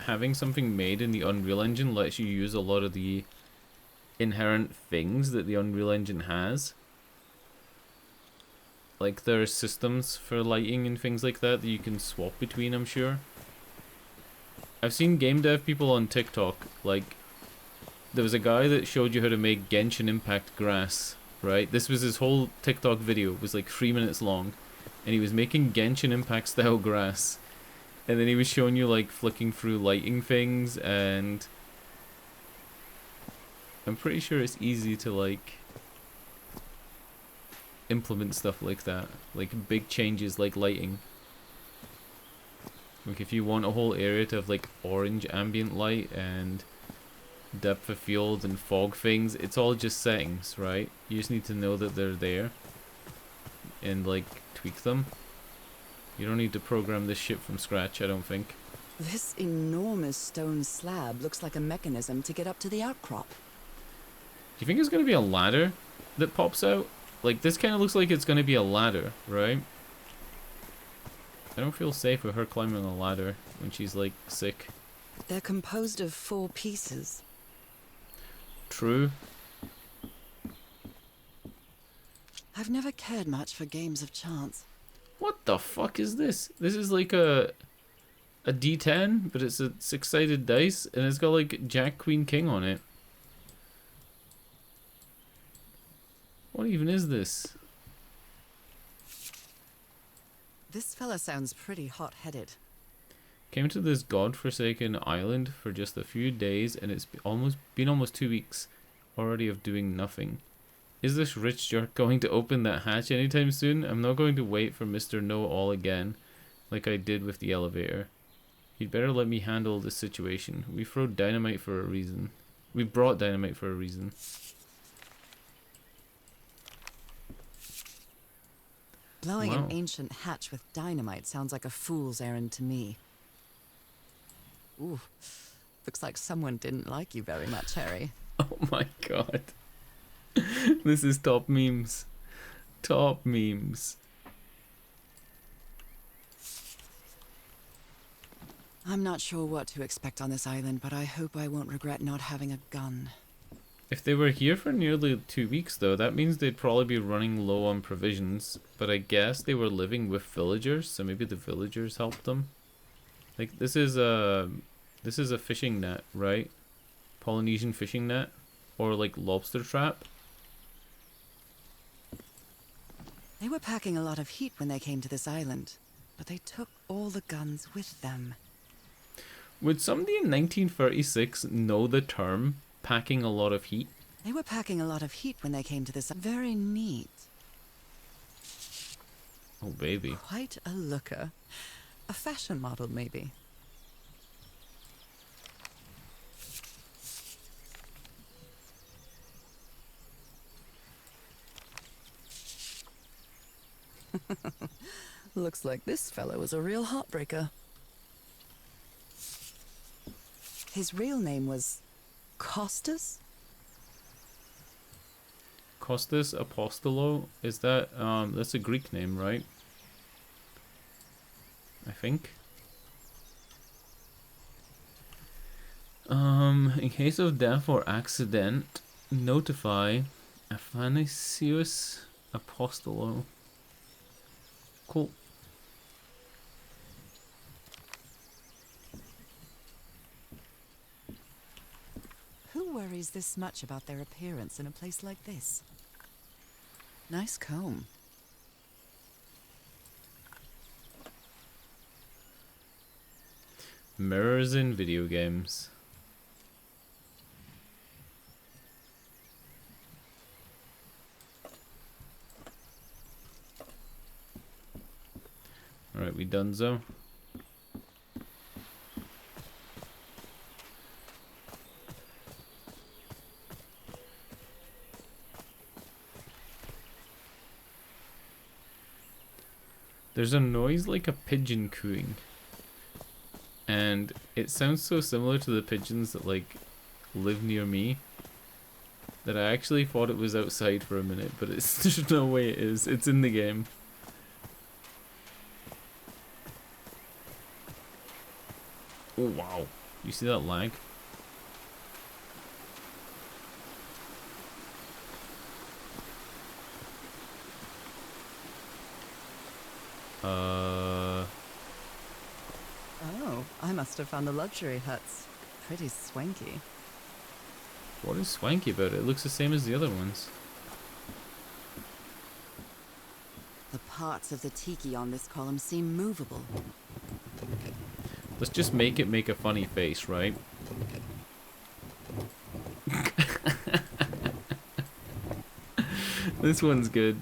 having something made in the Unreal Engine lets you use a lot of the inherent things that the Unreal Engine has. Like, there are systems for lighting and things like that you can swap between, I'm sure. I've seen game dev people on TikTok, like, there was a guy that showed you how to make Genshin Impact grass, right? This was his whole TikTok video, it was like 3 minutes long. And he was making Genshin Impact style grass. And then he was showing you like flicking through lighting things, and I'm pretty sure it's easy to like implement stuff like that, like big changes like lighting. Like if you want a whole area to have like orange ambient light and depth of field and fog things, it's all just settings, right? You just need to know that they're there and like tweak them. You don't need to program this shit from scratch, I don't think. This enormous stone slab looks like a mechanism to get up to the outcrop. Do you think it's going to be a ladder that pops out? Like, this kind of looks like it's going to be a ladder, right? I don't feel safe with her climbing a ladder when she's, like, sick. They're composed of 4 pieces. True. I've never cared much for games of chance. What the fuck is this? This is like a D10, but it's a 6-sided dice, and it's got, like, Jack, Queen, King on it. What even is this? This fella sounds pretty hot-headed. Came to this godforsaken island for just a few days, and it's been almost 2 weeks already of doing nothing. Is this rich jerk going to open that hatch anytime soon? I'm not going to wait for Mr. Know-All again, like I did with the elevator. He'd better let me handle this situation. We brought dynamite for a reason. Blowing Wow. an ancient hatch with dynamite sounds like a fool's errand to me. Ooh, looks like someone didn't like you very much, Harry. Oh my god. This is top memes. Top memes. I'm not sure what to expect on this island, but I hope I won't regret not having a gun. If they were here for nearly 2 weeks though, that means they'd probably be running low on provisions. But I guess they were living with villagers, so maybe the villagers helped them. Like this is a fishing net, right? Polynesian fishing net, or like lobster trap. They were packing a lot of heat when they came to this island, but they took all the guns with them. Would somebody in 1936 know the term packing a lot of heat? They were packing a lot of heat when they came to this. Very neat. Oh baby. Quite a looker. A fashion model, maybe. Looks like this fellow was a real heartbreaker. His real name was Costas? Costas Apostolo, is that that's a Greek name, right? I think. In case of death or accident, notify Athanasius Apostolo. Cool. Who worries this much about their appearance in a place like this? Nice comb. Mirrors in video games. Alright, we donezo. There's a noise like a pigeon cooing. And it sounds so similar to the pigeons that like live near me that I actually thought it was outside for a minute, but it's there's no way it is. It's in the game. Oh wow. You see that lag? Oh, I must have found the luxury huts. Pretty swanky. What is swanky about it? It looks the same as the other ones. The parts of the tiki on this column seem movable. Let's just make it make a funny face, right? This one's good.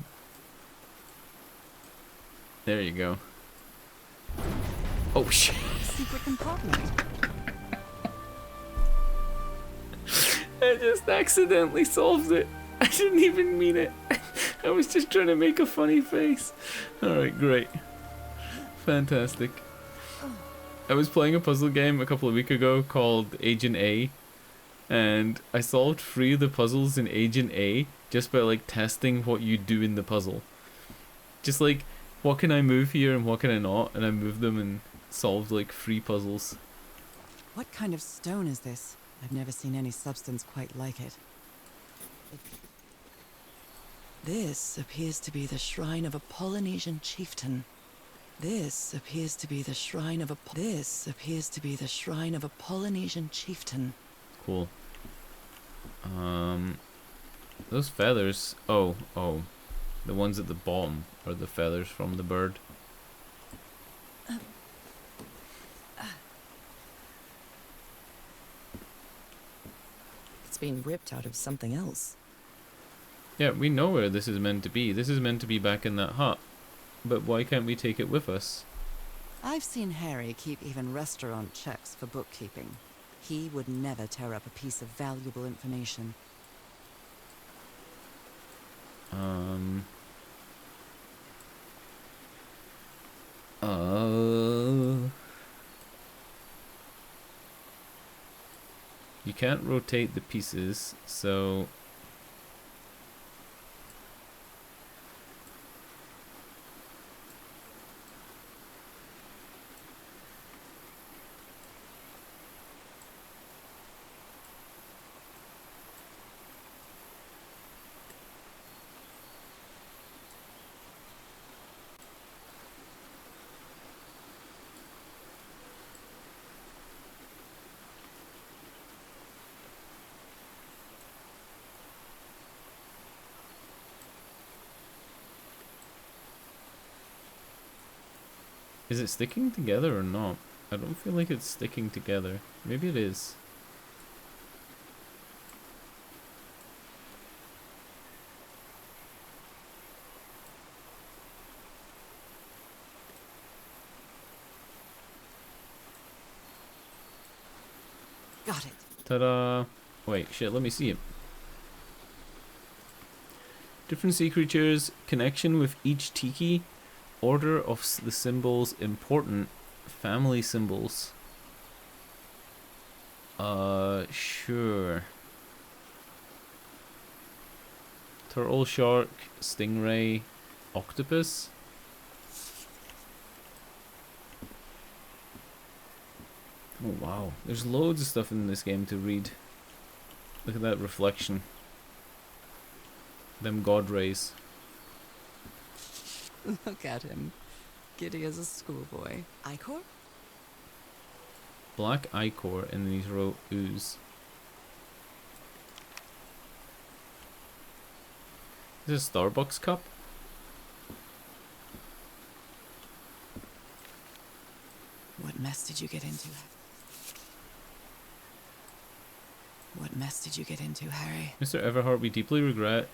There you go. Oh shit. Secret compartment. I just accidentally solved it. I didn't even mean it. I was just trying to make a funny face. Alright, great. Fantastic. I was playing a puzzle game a couple of weeks ago called Agent A, and I solved 3 of the puzzles in Agent A just by like testing what you do in the puzzle. Just like, what can I move here and what can I not? And I moved them and solved like 3 puzzles. What kind of stone is this? I've never seen any substance quite like it. This appears to be the shrine of a Polynesian chieftain. This appears to be the shrine of a Polynesian chieftain. Cool. Those feathers. Oh. The ones at the bottom are the feathers from the bird. It's been ripped out of something else. Yeah, we know where this is meant to be. This is meant to be back in that hut. But why can't we take it with us? I've seen Harry keep even restaurant checks for bookkeeping. He would never tear up a piece of valuable information. You can't rotate the pieces, so... Is it sticking together or not? I don't feel like it's sticking together. Maybe it is. Got it. Ta-da! Wait, shit, let me see it. Different sea creatures, connection with each tiki, order of the symbols important, family symbols. Sure. Turtle, shark, stingray, octopus. Oh wow, there's loads of stuff in this game to read. Look at that reflection. Them god rays. Look at him. Giddy as a schoolboy. Icor? Black ichor in these ooze. Is this a Starbucks cup? What mess did you get into? What mess did you get into, Harry? Mr. Everhart, we deeply regret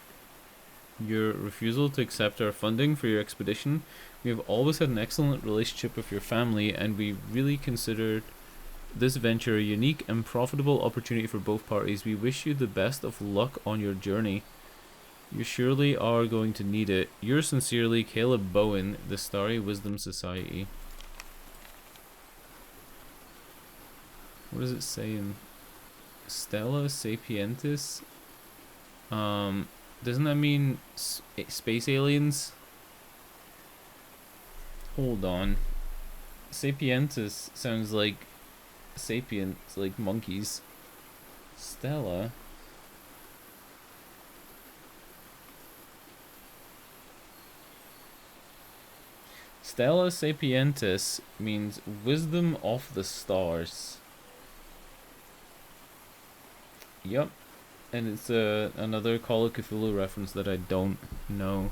your refusal to accept our funding for your expedition. We have always had an excellent relationship with your family, and we really considered this venture a unique and profitable opportunity for both parties. We wish you the best of luck on your journey. You surely are going to need it. Yours sincerely, Caleb Bowen, the Starry Wisdom Society. What does it say in Stella Sapientis? Doesn't that mean space aliens? Hold on. Sapientis sounds like sapiens, like monkeys. Stella. Stella Sapientis means wisdom of the stars. Yup. And it's another Call of Cthulhu reference that I don't know.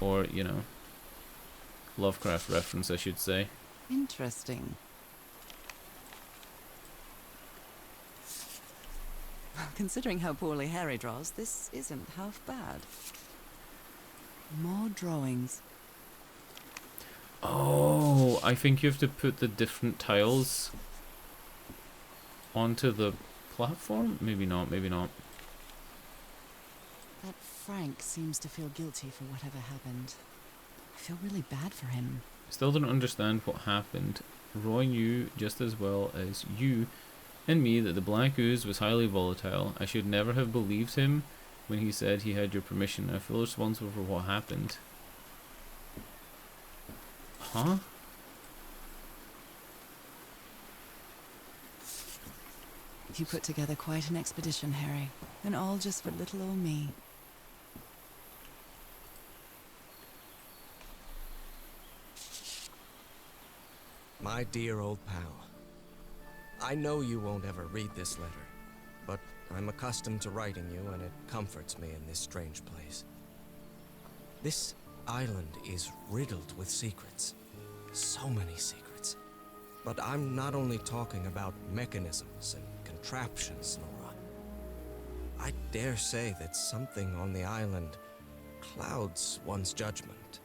Or, you know, Lovecraft reference, I should say. Interesting. Considering how poorly Harry draws, this isn't half bad. More drawings. Oh, I think you have to put the different tiles onto the platform? Maybe not, maybe not. That Frank seems to feel guilty for whatever happened. I feel really bad for him. Still don't understand what happened. Roy knew just as well as you and me that the black ooze was highly volatile. I should never have believed him when he said he had your permission. I feel responsible for what happened. Huh? You put together quite an expedition, Harry. And all just for little old me. My dear old pal, I know you won't ever read this letter, but I'm accustomed to writing you and it comforts me in this strange place. This island is riddled with secrets. So many secrets. But I'm not only talking about mechanisms and contraptions, Nora. I dare say that something on the island clouds one's judgment.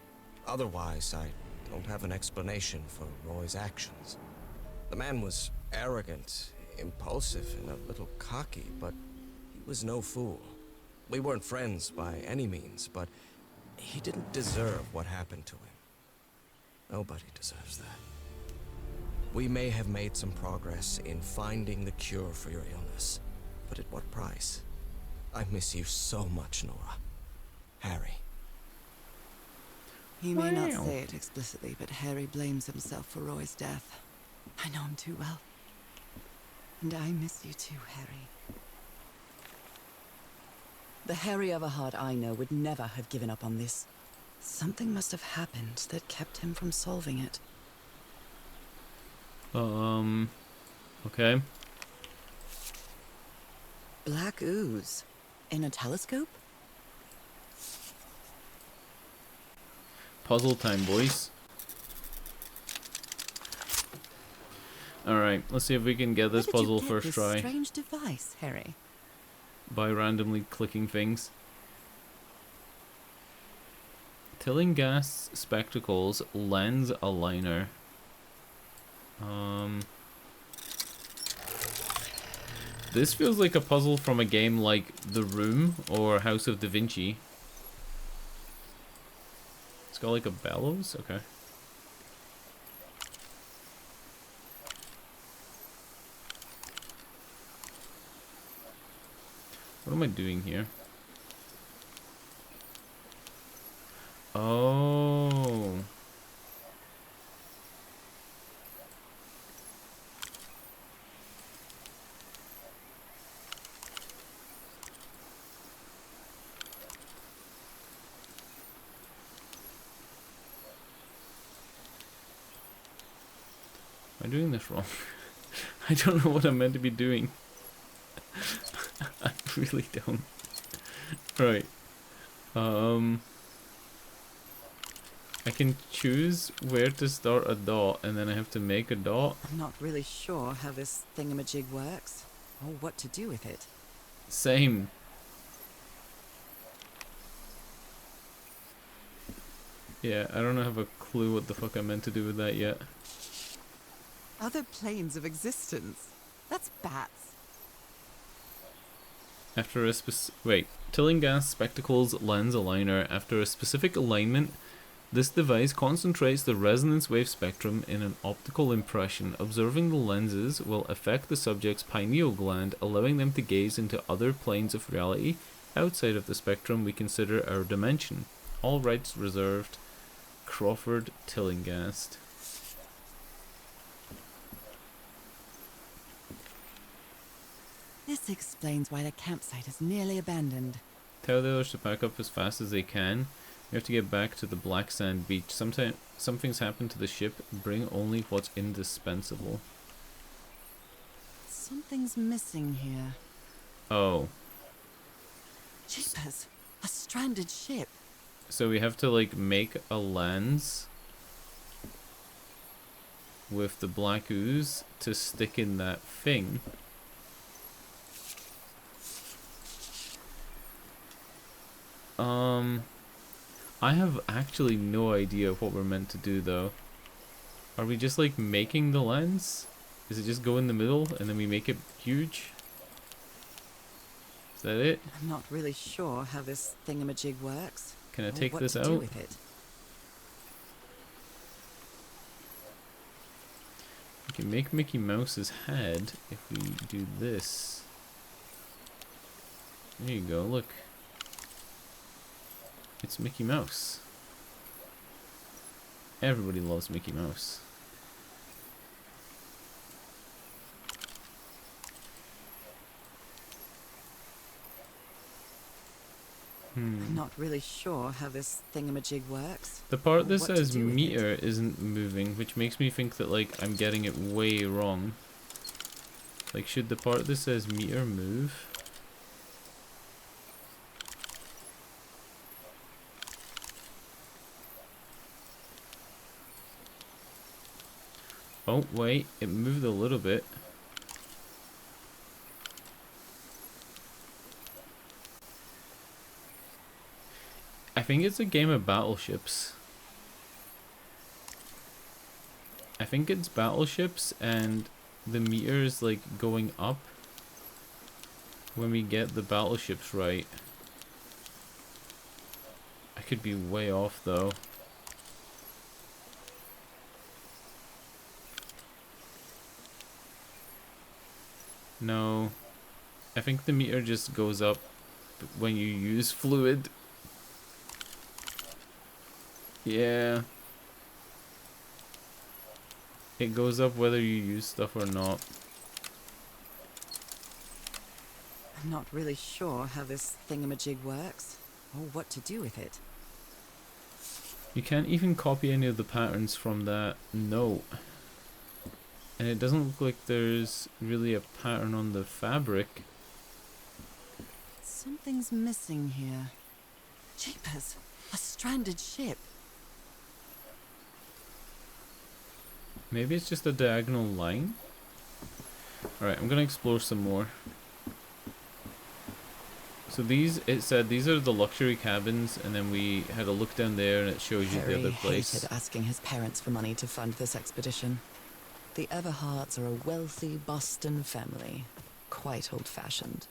Otherwise, I don't have an explanation for Roy's actions. The man was arrogant, impulsive, and a little cocky, but he was no fool. We weren't friends by any means, but he didn't deserve what happened to him. Nobody deserves that. We may have made some progress in finding the cure for your illness, but at what price? I miss you so much, Nora. Harry. He may not say it explicitly, but Harry blames himself for Roy's death. I know him too well. And I miss you too, Harry. The Harry of a heart I know would never have given up on this. Something must have happened that kept him from solving it. Okay. Black ooze. In a telescope? Puzzle time, boys. Alright, let's see if we can get this puzzle first try. Strange device, Harry. By randomly clicking things. Tillinghast's spectacles, lens aligner. This feels like a puzzle from a game like The Room or House of Da Vinci. It's got like a bellows? Okay. What am I doing here? Oh. Am I doing this wrong? I don't know what I'm meant to be doing. I really don't. Right. I can choose where to start a dot and then I have to make a dot. I'm not really sure how this thingamajig works, or what to do with it. Same. Yeah, I don't have a clue what the fuck I meant to do with that yet. Other planes of existence? That's bats. After a wait, Tillinghast spectacles lens aligner. After a specific alignment, this device concentrates the resonance wave spectrum in an optical impression. Observing the lenses will affect the subject's pineal gland, allowing them to gaze into other planes of reality outside of the spectrum we consider our dimension. All rights reserved. Crawford Tillinghast. This explains why the campsite is nearly abandoned. Tell the others to pack up as fast as they can. We have to get back to the black sand beach. Something's happened to the ship. Bring only what's indispensable. Something's missing here. Oh. Jeepers, a stranded ship. So we have to like make a lens with the black ooze to stick in that thing. I have actually no idea what we're meant to do though. Are we just like making the lens? Does it just go in the middle and then we make it huge? Is that it? I'm not really sure how this thingamajig works. Can I or take what this to out? do with it. We can make Mickey Mouse's head if we do this. There you go, look. It's Mickey Mouse. Everybody loves Mickey Mouse. I'm not really sure how this thingamajig works. The part or that what to says do with it. meter isn't moving, which makes me think that like I'm getting it way wrong. Like, should the part that says meter move? Oh wait, it moved a little bit. I think it's a game of battleships. I think it's battleships and the meter is like going up when we get the battleships right. I could be way off though. No, I think the meter just goes up when you use fluid. Yeah. It goes up whether you use stuff or not. I'm not really sure how this thingamajig works. Or what to do with it. You can't even copy any of the patterns from that note. And it doesn't look like there's really a pattern on the fabric. Something's missing here. Jeepers, a stranded ship. Maybe it's just a diagonal line? Alright, I'm gonna explore some more. So these, it said these are the luxury cabins, and then we had a look down there and it shows you the Harry other place. hated asking his parents for money to fund this expedition. The Everharts are a wealthy Boston family, quite old-fashioned.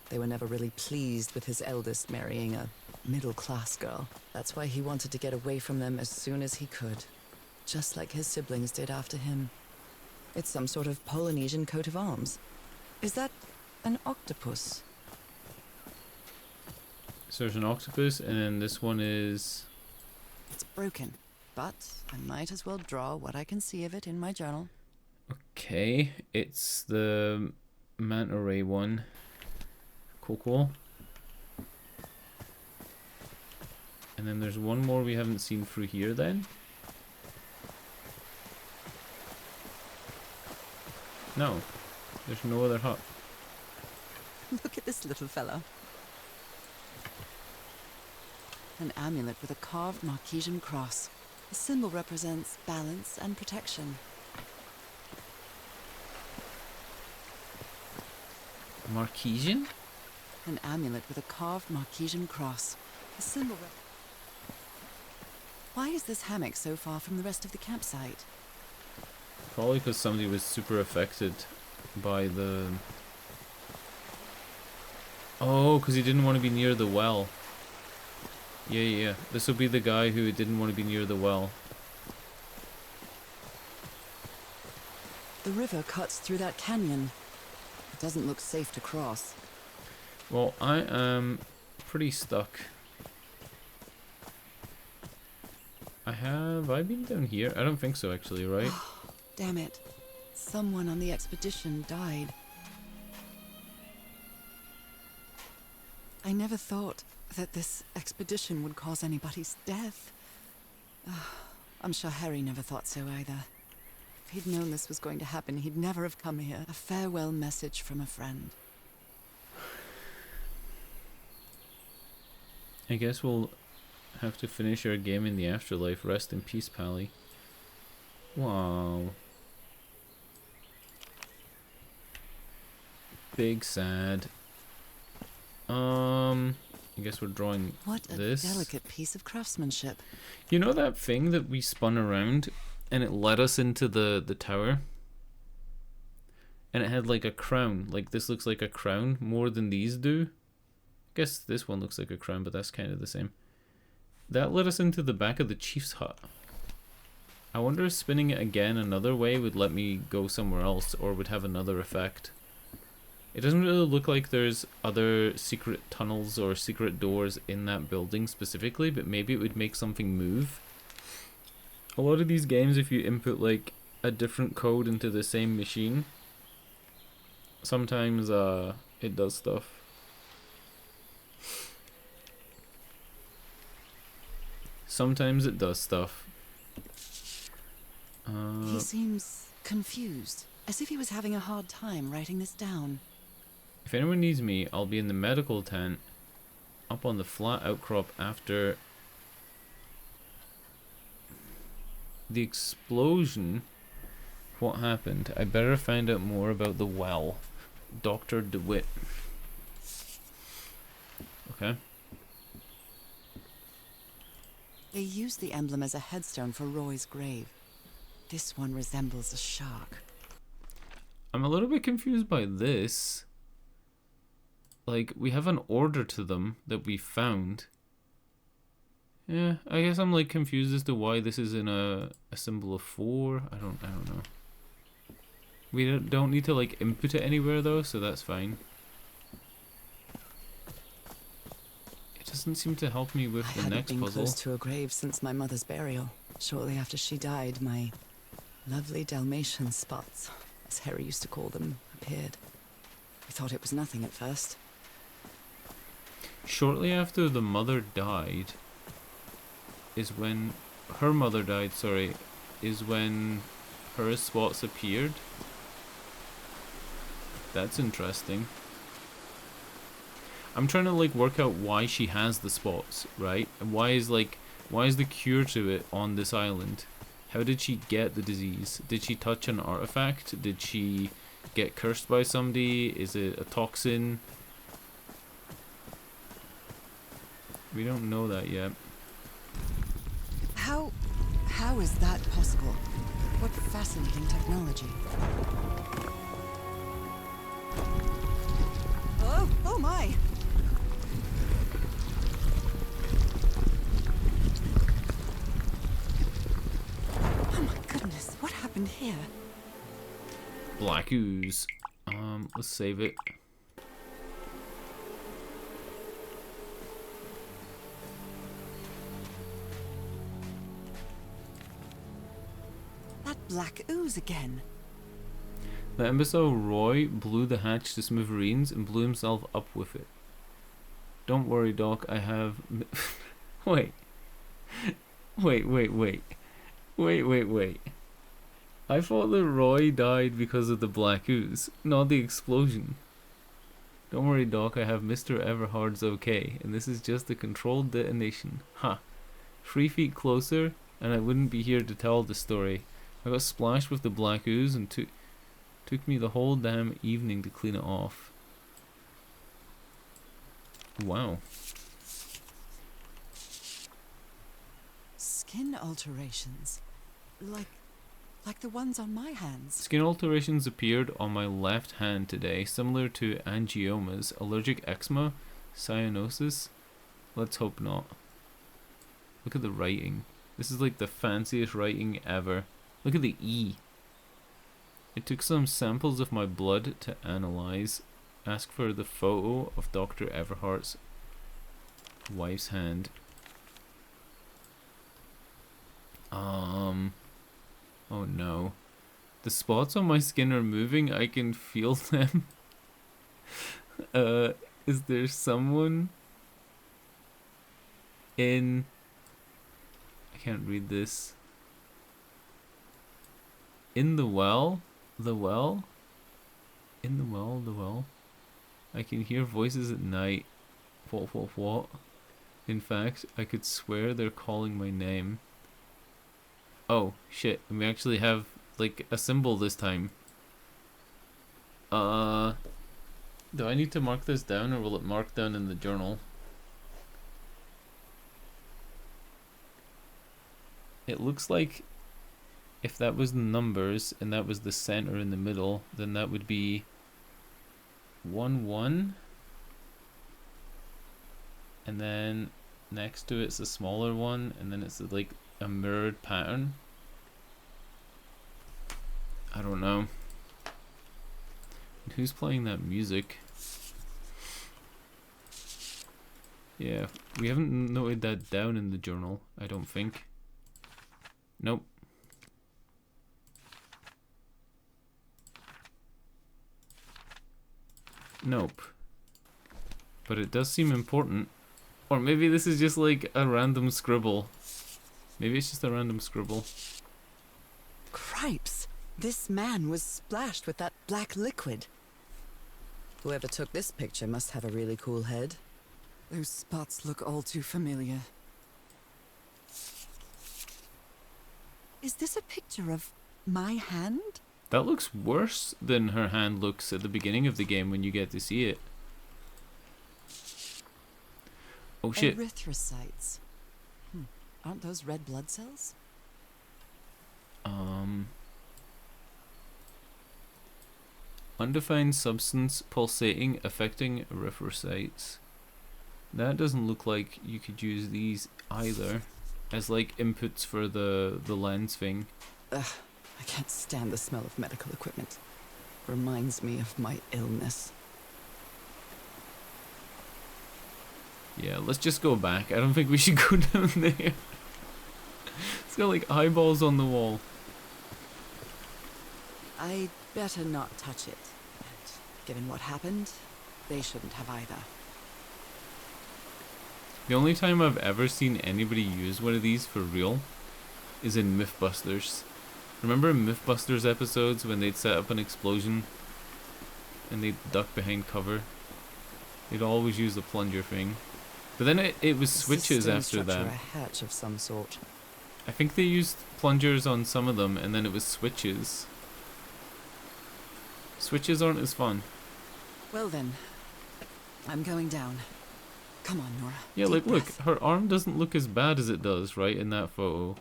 They were never really pleased with his eldest marrying a middle-class girl. That's why he wanted to get away from them as soon as he could, just like his siblings did after him. It's some sort of Polynesian coat of arms. Is that an octopus? So there's an octopus, and then this one is... It's broken, but I might as well draw what I can see of it in my journal. Okay, it's the manta ray one. Cool. And then there's one more we haven't seen through here then. No, there's no other hut. Look at this little fella. An amulet with a carved Marquesian cross. The symbol represents balance and protection. Marquesian? An amulet with a carved Marquesian cross. The symbol Why is this hammock so far from the rest of the campsite? Probably because somebody was super affected by the... Oh, because he didn't want to be near the well. Yeah. This will be the guy who didn't want to be near the well. The river cuts through that canyon. It doesn't look safe to cross. Well, I am pretty stuck. Have I been down here? I don't think so actually, right? Damn it. Someone on the expedition died. I never thought that this expedition would cause anybody's death. I'm sure Harry never thought so either. If he'd known this was going to happen, he'd never have come here. A farewell message from a friend. I guess we'll have to finish our game in the afterlife. Rest in peace, Pally. Wow. Big sad. I guess we're drawing What a this. delicate piece of craftsmanship. You know that thing that we spun around and it led us into the tower. And it had like a crown. Like this looks like a crown more than these do. I guess this one looks like a crown, but that's kind of the same. That led us into the back of the chief's hut. I wonder if spinning it again another way would let me go somewhere else, or would have another effect. It doesn't really look like there's other secret tunnels or secret doors in that building specifically, but maybe it would make something move. A lot of these games, if you input like a different code into the same machine, sometimes it does stuff. Sometimes it does stuff. He seems confused, as if he was having a hard time writing this down. If anyone needs me, I'll be in the medical tent up on the flat outcrop after the explosion. What happened? I better find out more about the well. Dr. DeWitt. Okay. They used the emblem as a headstone for Roy's grave. This one resembles a shark. I'm a little bit confused by this. Like, we have an order to them that we found. Yeah, I guess I'm like confused as to why this is in a symbol of 4. I don't know. We don't need to like input it anywhere though, so that's fine. It doesn't seem to help me with the next I hadn't been puzzle. close to a grave since my mother's burial. Shortly after she died, my lovely Dalmatian spots, as Harry used to call them, appeared. We thought it was nothing at first. Shortly after the mother died is when her mother died, sorry, is when her spots appeared. That's interesting. I'm trying to like work out why she has the spots, right? And why is the cure to it on this island? How did she get the disease? Did she touch an artifact? Did she get cursed by somebody? Is it a toxin? We don't know that yet. How is that possible? What fascinating technology. Oh my! Oh my goodness, what happened here? Black ooze. Let's save it. That black ooze again. The imbecile Roy blew the hatch to smithereens and blew himself up with it. Don't worry, Doc, I have... Wait. Wait. I thought that Roy died because of the black ooze, not the explosion. Don't worry, Doc, I have Mr. Everhard's okay, and this is just a controlled detonation. Ha. 3 feet closer, and I wouldn't be here to tell the story. I got splashed with the black ooze and took me the whole damn evening to clean it off. Wow. Skin alterations. Like the ones on my hands. Skin alterations appeared on my left hand today, similar to angiomas, allergic eczema, cyanosis. Let's hope not. Look at the writing. This is like the fanciest writing ever. Look at the E. I took some samples of my blood to analyze. Ask for the photo of Dr. Everhart's wife's hand. Oh no. The spots on my skin are moving. I can feel them. Is there someone in... I can't read this. In the well? The well? In the well? The well? I can hear voices at night. What? In fact, I could swear they're calling my name. Oh, shit. And we actually have, like, a symbol this time. Do I need to mark this down, or will it mark down in the journal? It looks like if that was the numbers and that was the center in the middle, then that would be 1 1, and then next to it's a smaller one, and then it's like a mirrored pattern. I don't know. Who's playing that music? Yeah, we haven't noted that down in the journal, I don't think. Nope. Nope. But it does seem important. Or maybe this is just like a random scribble. Maybe it's just a random scribble. Cripes! This man was splashed with that black liquid. Whoever took this picture must have a really cool head. Those spots look all too familiar. Is this a picture of my hand? That looks worse than her hand looks at the beginning of the game when you get to see it. Oh shit. Erythrocytes. Aren't those red blood cells? Undefined substance pulsating affecting erythrocytes. That doesn't look like you could use these either as like inputs for the lens thing. Ugh, I can't stand the smell of medical equipment. Reminds me of my illness. Yeah, let's just go back. I don't think we should go down there. It's got like eyeballs on the wall. I'd better not touch it. And given what happened, they shouldn't have either. The only time I've ever seen anybody use one of these for real is in Mythbusters. Remember in Mythbusters episodes when they'd set up an explosion and they'd duck behind cover? They'd always use the plunger thing. But then it was switches after that. A hatch of some sort. I think they used plungers on some of them and then it was switches. Switches aren't as fun. Well then, I'm going down. Come on, Nora. Yeah, Deep like look, breath. her arm doesn't look as bad as it does, right, in that photo.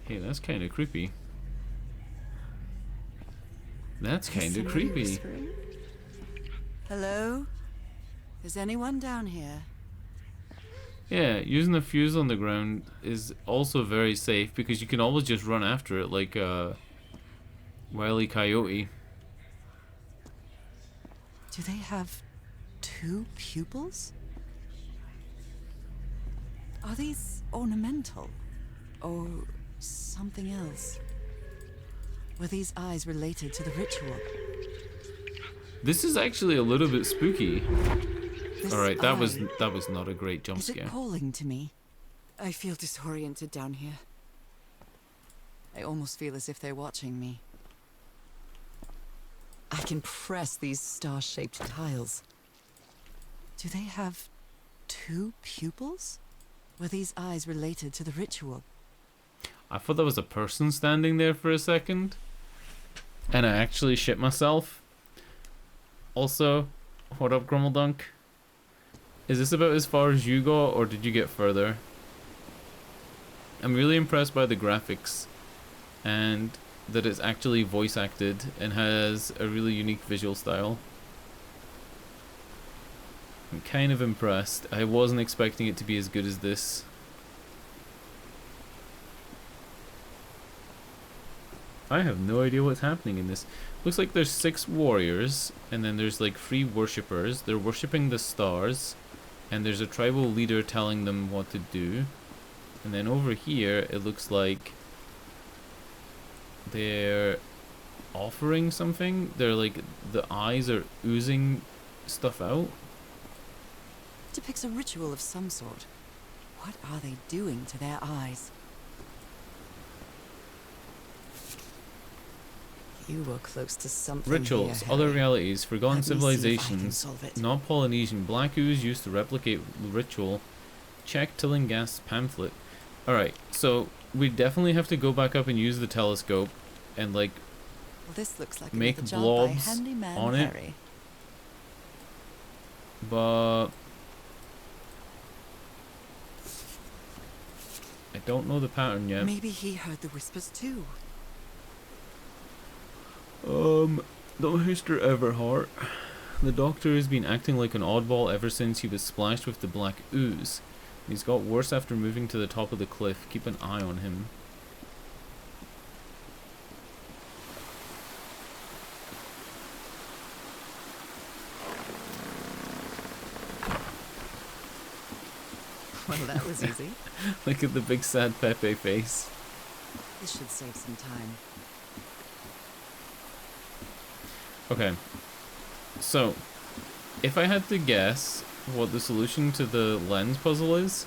Hey, that's kind of creepy. That's kind of Somebody creepy. whispering? Hello? Is anyone down here? Yeah, using a fuse on the ground is also very safe because you can always just run after it like a Wile E. Coyote. Do they have 2 pupils? Are these ornamental? Or something else? Were these eyes related to the ritual? This is actually a little bit spooky. This Alright, that was eye, not a great jump is it scare. calling to me? I feel disoriented down here. I almost feel as if they're watching me. I can press these star-shaped tiles. Do they have 2 pupils? Were these eyes related to the ritual? I thought there was a person standing there for a second. And I actually shit myself. Also, what up, Grummeldunk? Is this about as far as you go, or did you get further? I'm really impressed by the graphics. And that it's actually voice acted and has a really unique visual style. I'm kind of impressed. I wasn't expecting it to be as good as this. I have no idea what's happening in this. Looks like there's 6 warriors, and then there's like 3 worshippers. They're worshipping the stars, and there's a tribal leader telling them what to do. And then over here, it looks like they're offering something. They're like, the eyes are oozing stuff out. Depicts a ritual of some sort. What are they doing to their eyes? You were close to something. Rituals, here, other Harry. realities, forgotten Let me see if I can civilizations, solve it. not Polynesian, black ooze used to replicate ritual. Check Tillinghast's pamphlet. Alright, so we definitely have to go back up and use the telescope and like Well, this looks like make another job blobs by handyman on it. Harry. But I don't know the pattern yet. Maybe he heard the whispers too. No, Mr. Everhart. The doctor has been acting like an oddball ever since he was splashed with the black ooze. He's got worse after moving to the top of the cliff. Keep an eye on him. Well, that was easy. Look at the big sad Pepe face. This should save some time. Okay. So, if I had to guess what the solution to the lens puzzle is,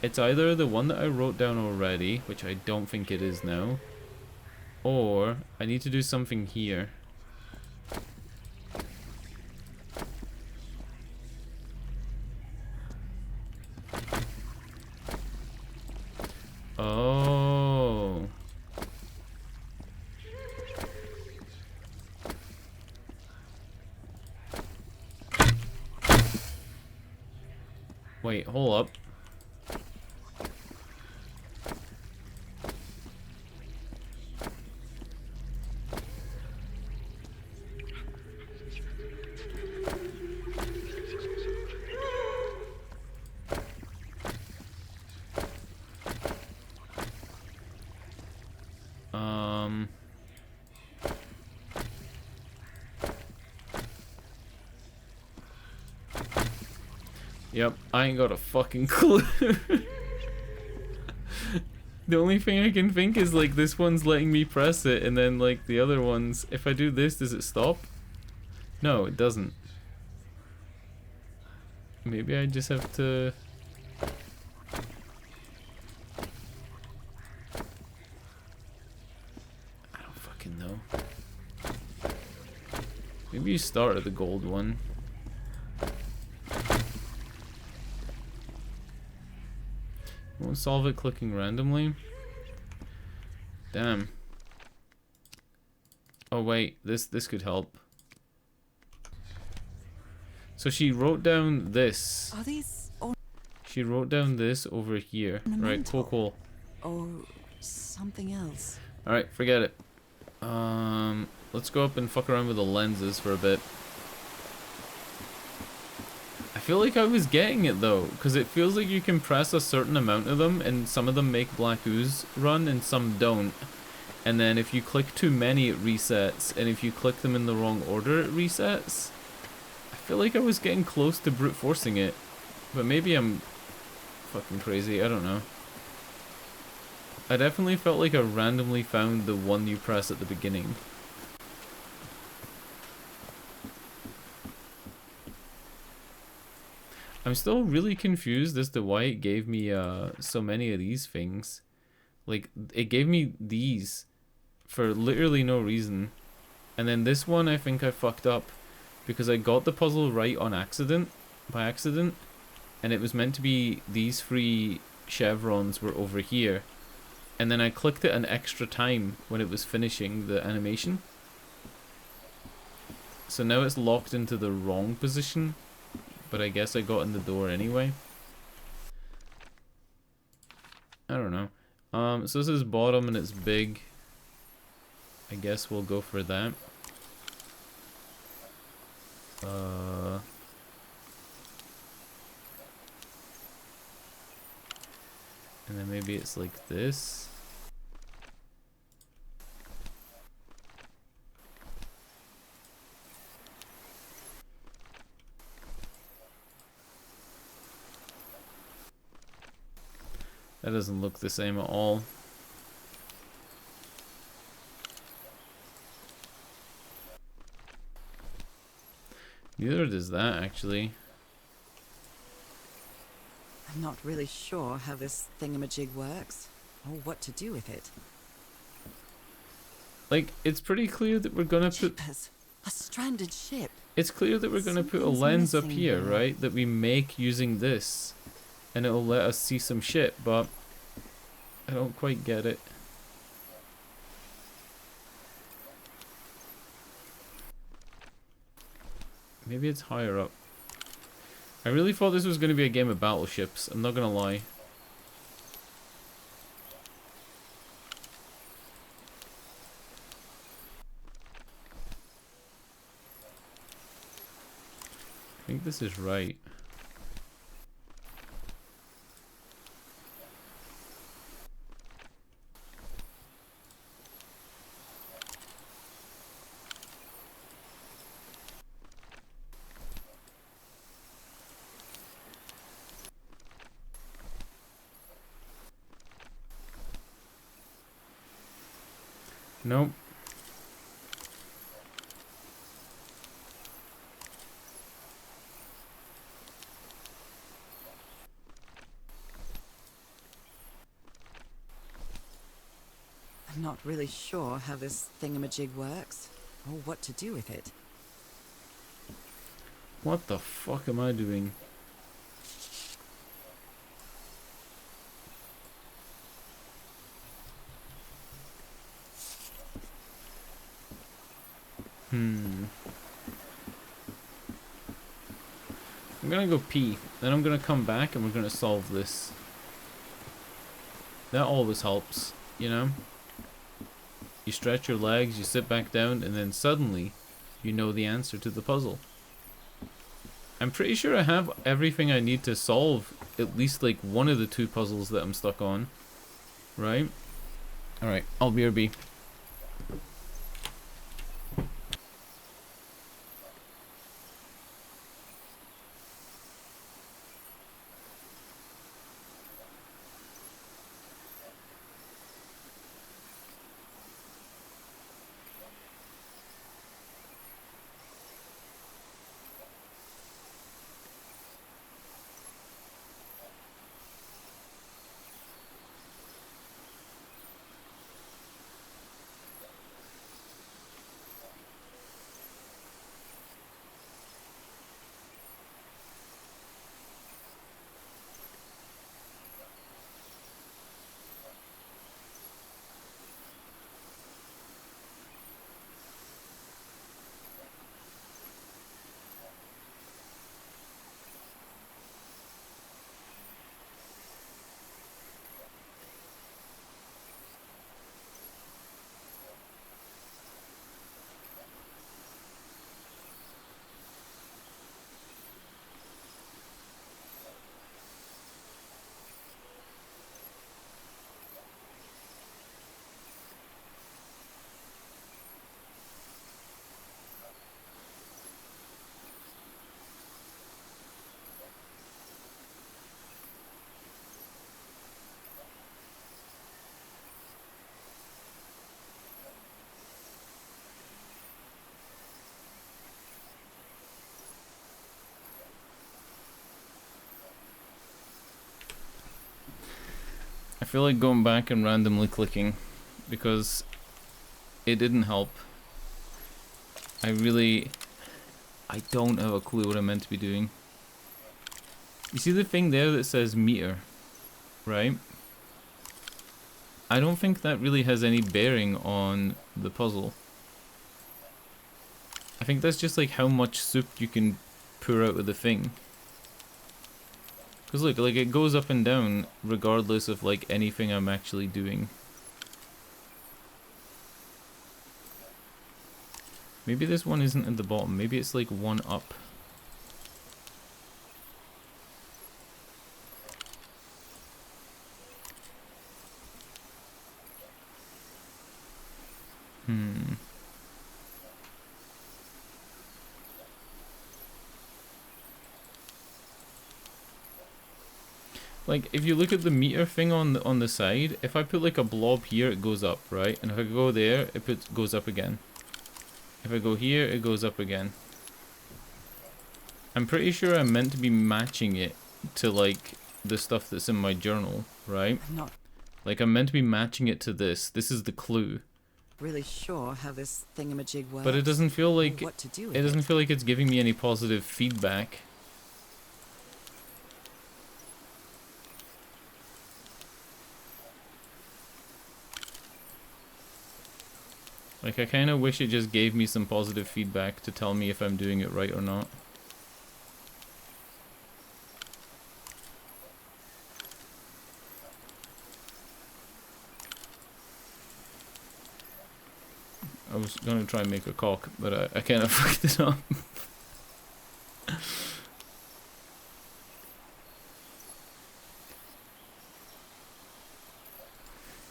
it's either the one that I wrote down already, which I don't think it is now, or I need to do something here. Oh. Wait, hold up. Yep, I ain't got a fucking clue. The only thing I can think is like this one's letting me press it, and then like the other ones, if I do this, does it stop? No, it doesn't. Maybe I just have to... I don't fucking know. Maybe you start at the gold one. Won't solve it clicking randomly. Damn. Oh wait, this could help. So she wrote down this. Are these She wrote down this over here. Right, cool. or something else? Alright, forget it. Let's go up and fuck around with the lenses for a bit. I feel like I was getting it though, because it feels like you can press a certain amount of them and some of them make black ooze run and some don't. And then if you click too many it resets, and if you click them in the wrong order it resets. I feel like I was getting close to brute forcing it, but maybe I'm fucking crazy, I don't know. I definitely felt like I randomly found the one you press at the beginning. I'm still really confused as to why it gave me so many of these things. Like, it gave me these for literally no reason. And then this one I think I fucked up because I got the puzzle right on accident, by accident. And it was meant to be these three chevrons were over here. And then I clicked it an extra time when it was finishing the animation. So now it's locked into the wrong position. But I guess I got in the door anyway. I don't know. So this is bottom and it's big. I guess we'll go for that. And then maybe it's like this. That doesn't look the same at all. Neither does that, actually. I'm not really sure how this thingamajig works, or what to do with it. Like, it's pretty clear that we're gonna put... Jeepers, a stranded ship. It's clear that we're gonna put a Something's lens up missing here, here. right? That we make using this. And it'll let us see some shit, but... I don't quite get it. Maybe it's higher up. I really thought this was going to be a game of battleships, I'm not going to lie. I think this is right. Nope. I'm not really sure how this thingamajig works, or what to do with it. What the fuck am I doing? I'm gonna go pee, then I'm gonna come back and we're gonna solve this. That always helps, you know? You stretch your legs, you sit back down, and then suddenly you know the answer to the puzzle. I'm pretty sure I have everything I need to solve at least like one of the two puzzles that I'm stuck on. Right? Alright, I'll BRB. I feel like going back and randomly clicking because it didn't help. I don't have a clue what I'm meant to be doing. You see the thing there that says meter, right? I don't think that really has any bearing on the puzzle. I think that's just like how much soup you can pour out of the thing. Because look, like it goes up and down regardless of like anything I'm actually doing. Maybe this one isn't at the bottom, maybe it's like one up. Like, if you look at the meter thing on the side, if I put like a blob here, it goes up, right? And if I go there, it goes up again. If I go here, it goes up again. I'm pretty sure I'm meant to be matching it to like the stuff that's in my journal, right? I'm not Like I'm meant to be matching it to this. This is the clue. really sure how this thingamajig works. But it doesn't feel or like what to do with it doesn't feel like it's giving me any positive feedback. Like, I kind of wish it just gave me some positive feedback to tell me if I'm doing it right or not. I was gonna try and make a cock, but I kind of fucked it up.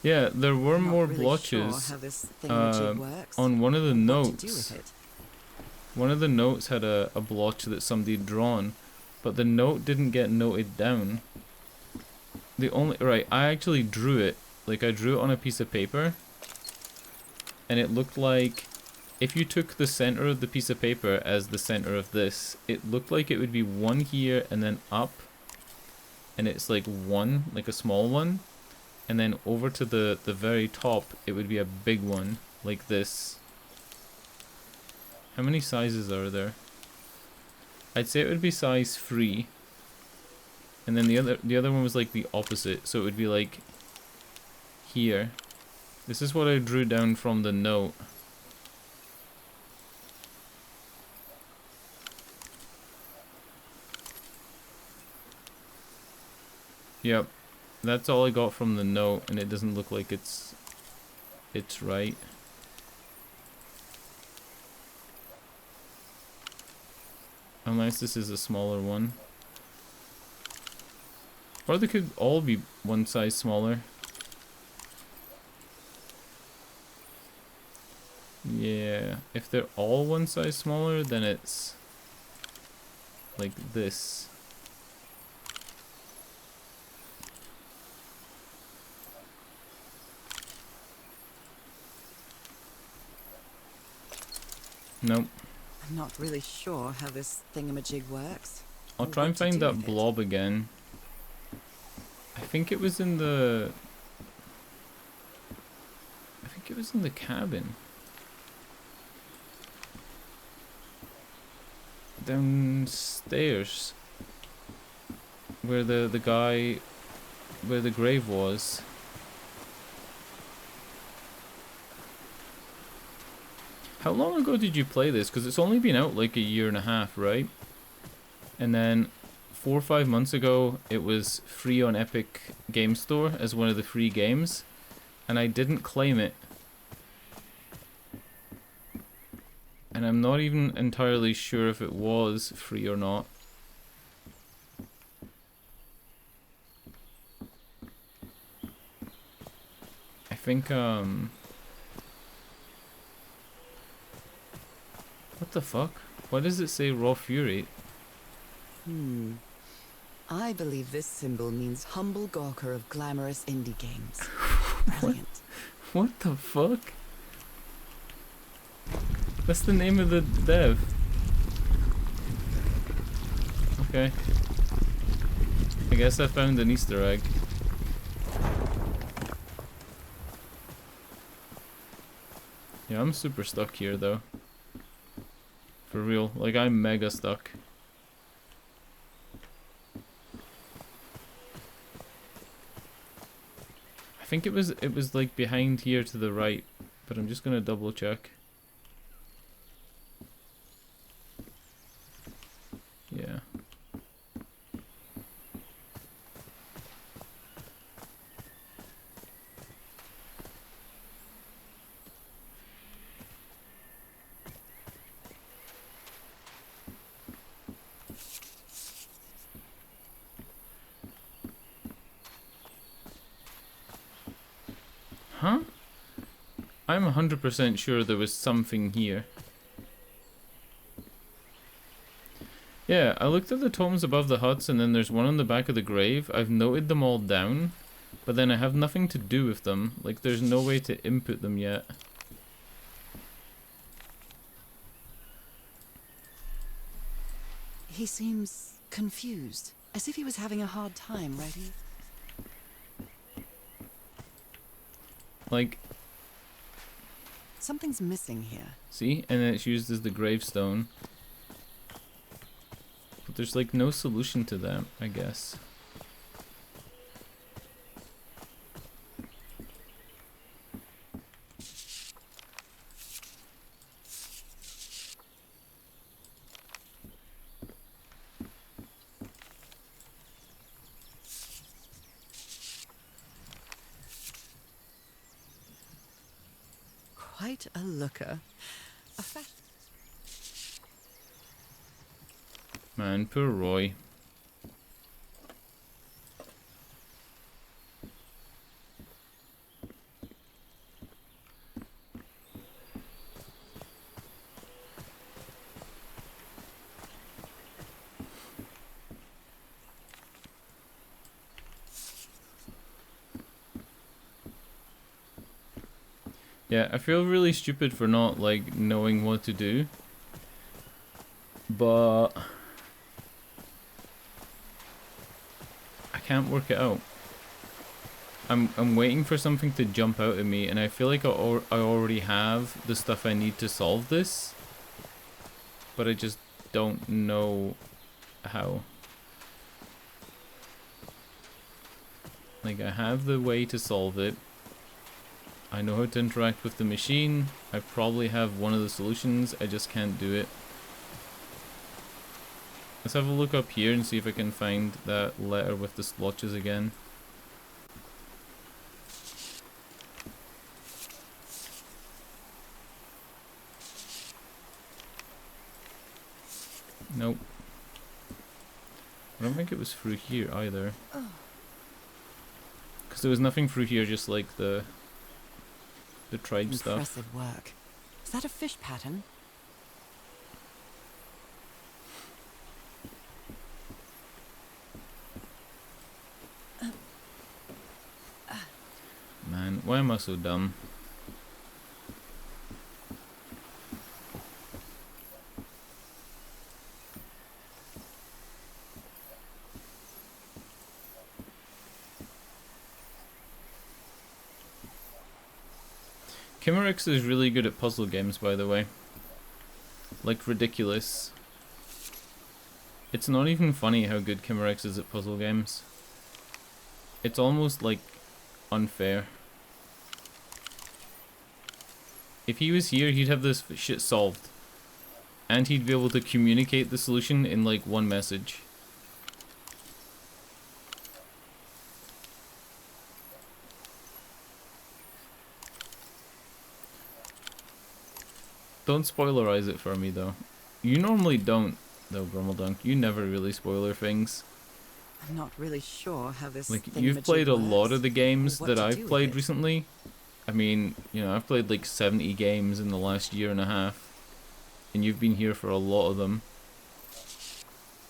Yeah, there were I'm not more really blotches sure how this thingamajig works. on one of the What to do notes. with it. One of the notes had a blotch that somebody had drawn, but the note didn't get noted down. Right, I actually drew it. Like, I drew it on a piece of paper, and it looked like, if you took the center of the piece of paper as the center of this, it looked like it would be one here and then up, and it's like one, like a small one, and then over to the very top, it would be a big one, like this. How many sizes are there? I'd say it would be size 3. And then the other one was like the opposite, so it would be like here. This is what I drew down from the note. Yep. That's all I got from the note, and it doesn't look like it's right. Unless this is a smaller one. Or they could all be one size smaller. Yeah, if they're all one size smaller, then it's like this. Nope. I'm not really sure how this thingamajig works. I'll or try what and to find do that with it. blob again. I think it was in the... I think it was in the cabin. Downstairs. Where the guy... Where the grave was. How long ago did you play this? Because it's only been out like a year and a half, right? And then 4 or 5 months ago, it was free on Epic Game Store as one of the free games, and I didn't claim it. And I'm not even entirely sure if it was free or not. I think, what the fuck? Why does it say Raw Fury? I believe this symbol means humble gawker of glamorous indie games. Brilliant. What the fuck? That's the name of the dev. Okay. I guess I found an Easter egg. Yeah, I'm super stuck here though. For real. Like, I'm mega stuck. I think it was like behind here to the right, but I'm just gonna double check. Yeah. Huh? I'm 100% sure there was something here. Yeah, I looked at the tomes above the huts, and then there's one on the back of the grave. I've noted them all down, but then I have nothing to do with them. Like, there's no way to input them yet. He seems confused, as if he was having a hard time writing. Like, Something's missing here. see? And then it's used as the gravestone. But there's like no solution to that, I guess. quite a looker. A Man, poor Roy. Yeah, I feel really stupid for not, like, knowing what to do. But I can't work it out. I'm waiting for something to jump out at me, and I feel like I already have the stuff I need to solve this. But I just don't know how. Like, I have the way to solve it. I know how to interact with the machine. I probably have one of the solutions. I just can't do it. Let's have a look up here and see if I can find that letter with the splotches again. Nope. I don't think it was through here either. Because there was nothing through here, just like the tribe stuff. Impressive work. Is that a fish pattern? Man, why am I so dumb? Kimmerix is really good at puzzle games, by the way. Like, ridiculous. It's not even funny how good Kimmerix is at puzzle games. It's almost, like, unfair. If he was here, he'd have this shit solved. And he'd be able to communicate the solution in, like, one message. Don't spoilerize it for me, though. You normally don't, though, Grummeldunk. You never really spoiler things. I'm not really sure how this Like, you've played a lot of the games that I've played recently. recently. I mean, you know, I've played like 70 games in the last year and a half. And you've been here for a lot of them.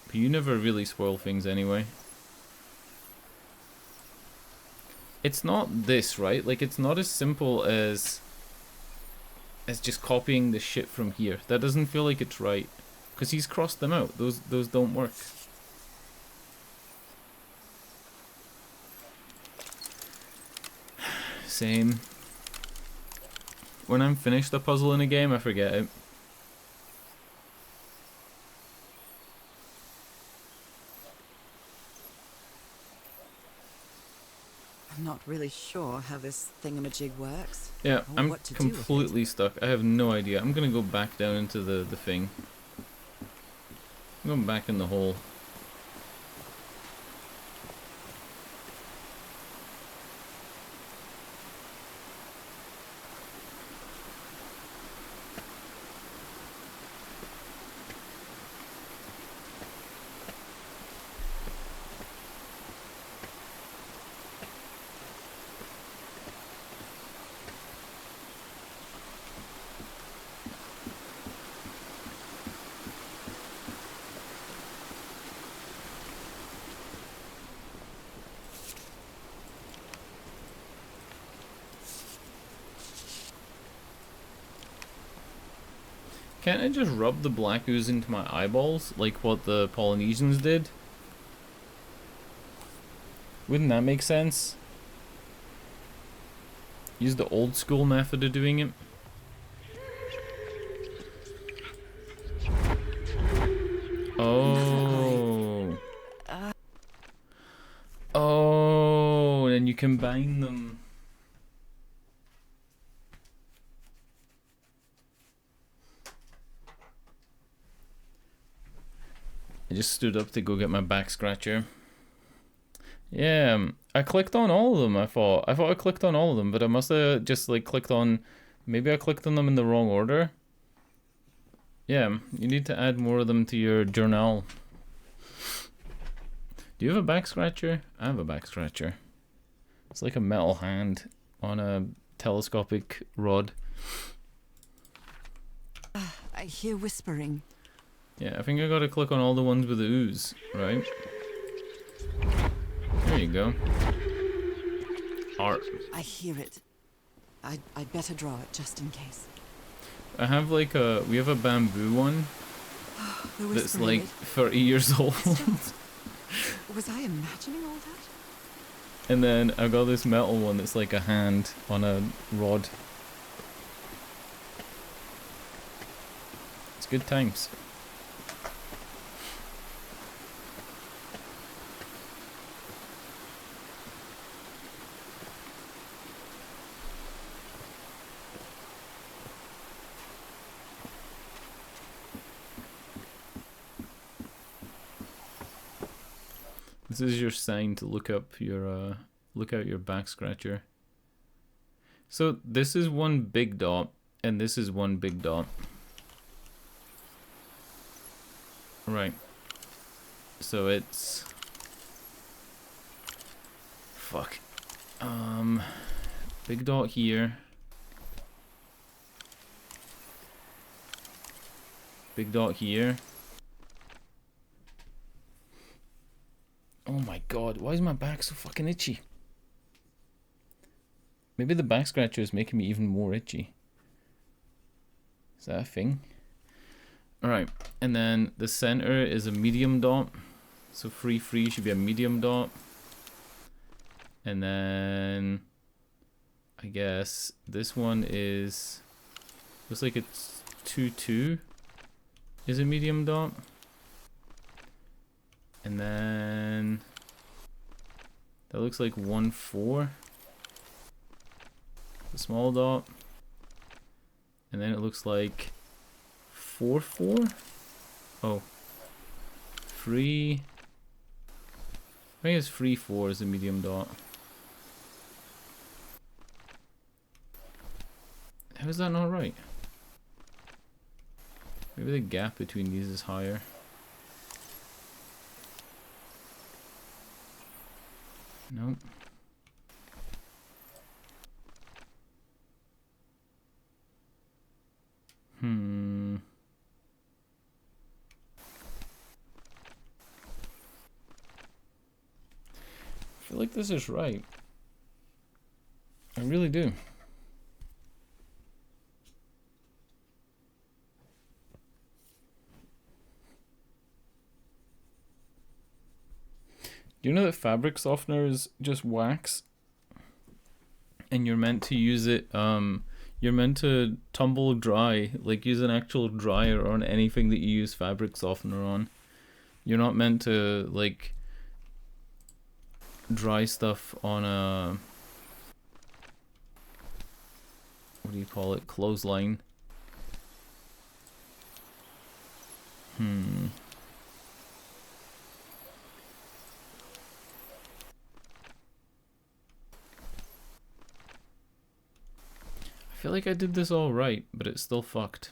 But you never really spoil things anyway. It's not this, right? Like, it's not as simple as just copying the shit from here. That doesn't feel like it's right. Because he's crossed them out. Those don't work. Same. When I'm finished a puzzle in a game, I forget it. I'm not really sure how this thingamajig works. Yeah, or I'm what to do with it. completely stuck. I have no idea. I'm gonna go back down into the thing. I'm going back in the hole. Can't I just rub the black ooze into my eyeballs, like what the Polynesians did? Wouldn't that make sense? Use the old school method of doing it. Oh. Oh, and then you combine them. I just stood up to go get my back scratcher. Yeah, I clicked on all of them. I thought I clicked on all of them, but I must have just like clicked on Maybe I clicked on them in the wrong order. Yeah, you need to add more of them to your journal. Do you have a back scratcher? I have a back scratcher. It's like a metal hand on a telescopic rod. I hear whispering. Yeah, I think I gotta click on all the ones with the ooze, right? There you go. Art. I hear it. I'd better draw it just in case. I have like a, we have a bamboo one The that's whispering, like 30 years old. was I imagining all that? And then I've got this metal one that's like a hand on a rod. It's good times. This is your sign to look up your look out your back scratcher. So this is one big dot and this is one big dot. Right. So it's fuck. Big dot here. Big dot here. Oh my god, why is my back so fucking itchy? Maybe the back scratcher is making me even more itchy. Is that a thing? Alright, and then the center is a medium dot. So free should be a medium dot. And then I guess this one is, looks like it's 2-2 is a medium dot. And then that looks like 1-4, the small dot. And then it looks like 4-4. Oh, 3. I think it's 3-4 is a medium dot. How is that not right? Maybe the gap between these is higher. Nope. I feel like this is right. I really do. Do you know that fabric softener is just wax? And you're meant to use it, you're meant to tumble dry, like use an actual dryer on anything that you use fabric softener on. You're not meant to, like, dry stuff on a, what do you call it, clothesline. I feel like I did this all right, but it's still fucked.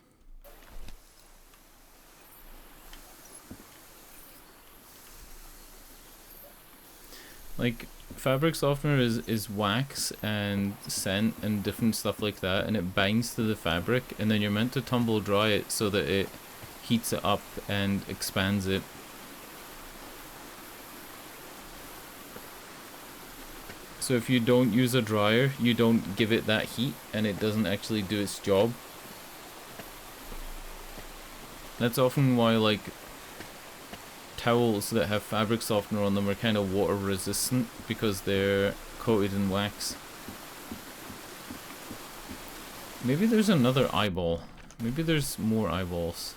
Like, fabric softener is wax and scent and different stuff like that, and it binds to the fabric, and then you're meant to tumble dry it so that it heats it up and expands it. So if you don't use a dryer, you don't give it that heat, and it doesn't actually do its job. That's often why, like, towels that have fabric softener on them are kind of water resistant, because they're coated in wax. Maybe there's another eyeball. Maybe there's more eyeballs.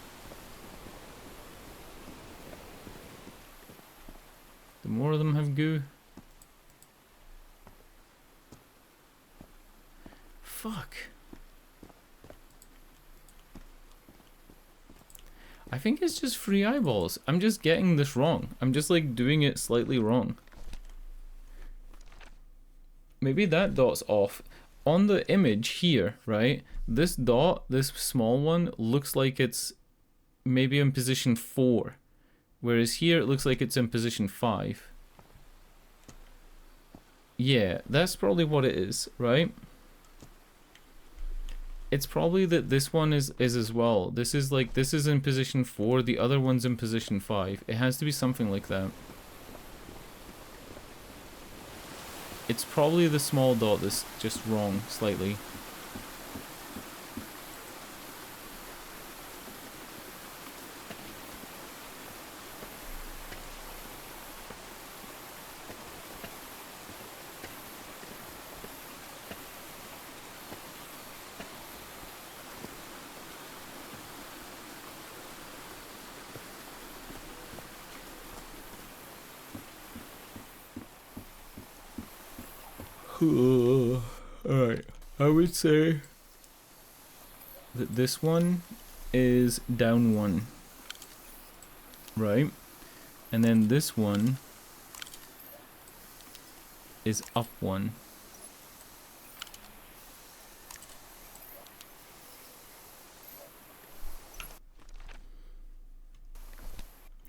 The more of them have goo. Fuck. I think it's just 3 eyeballs. I'm just getting this wrong. I'm just like doing it slightly wrong. Maybe that dot's off. on the image here, right, this dot, this small one, looks like it's maybe in position 4. Whereas here it looks like it's in position 5. Yeah, that's probably what it is, right? It's probably that this one is as well. This is like, this is in position 4, the other one's in position 5. It has to be something like that. It's probably the small dot that's just wrong, slightly. Alright, I would say that this one is down 1, right? And then this one is up 1.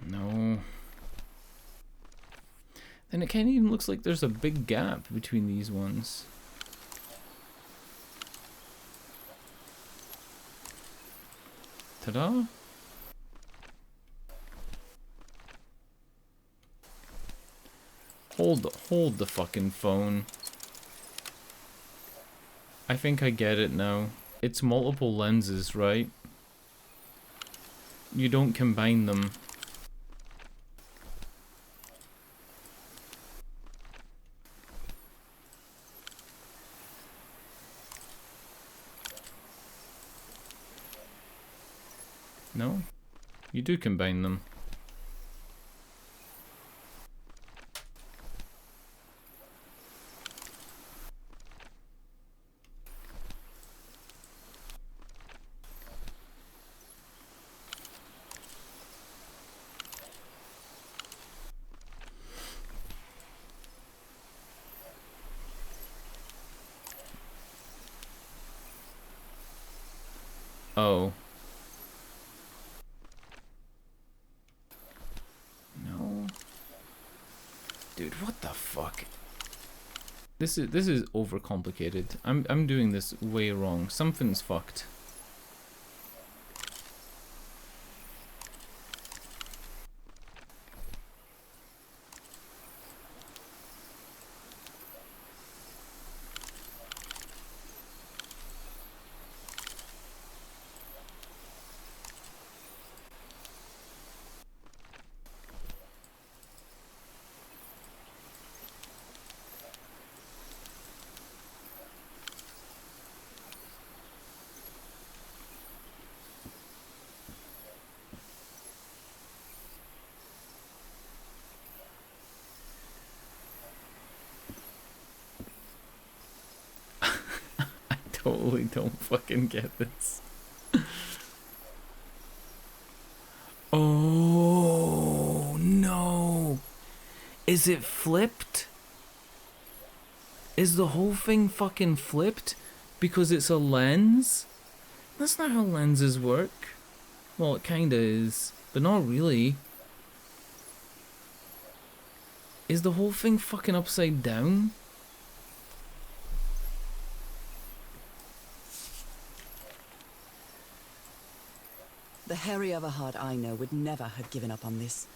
No. Then it kind of even looks like there's a big gap between these ones. Ta-da! Hold the fucking phone. I think I get it now. It's multiple lenses, right? You don't combine them. No? You do combine them. Oh. No. Dude, what the fuck? This is overcomplicated. I'm doing this way wrong. Something's fucked. Totally don't fucking get this. Oh no. Is it flipped? Is the whole thing fucking flipped because it's a lens? That's not how lenses work. Well, it kinda is, but not really. Is the whole thing fucking upside down? The Harry Everhard I know would never have given up on this.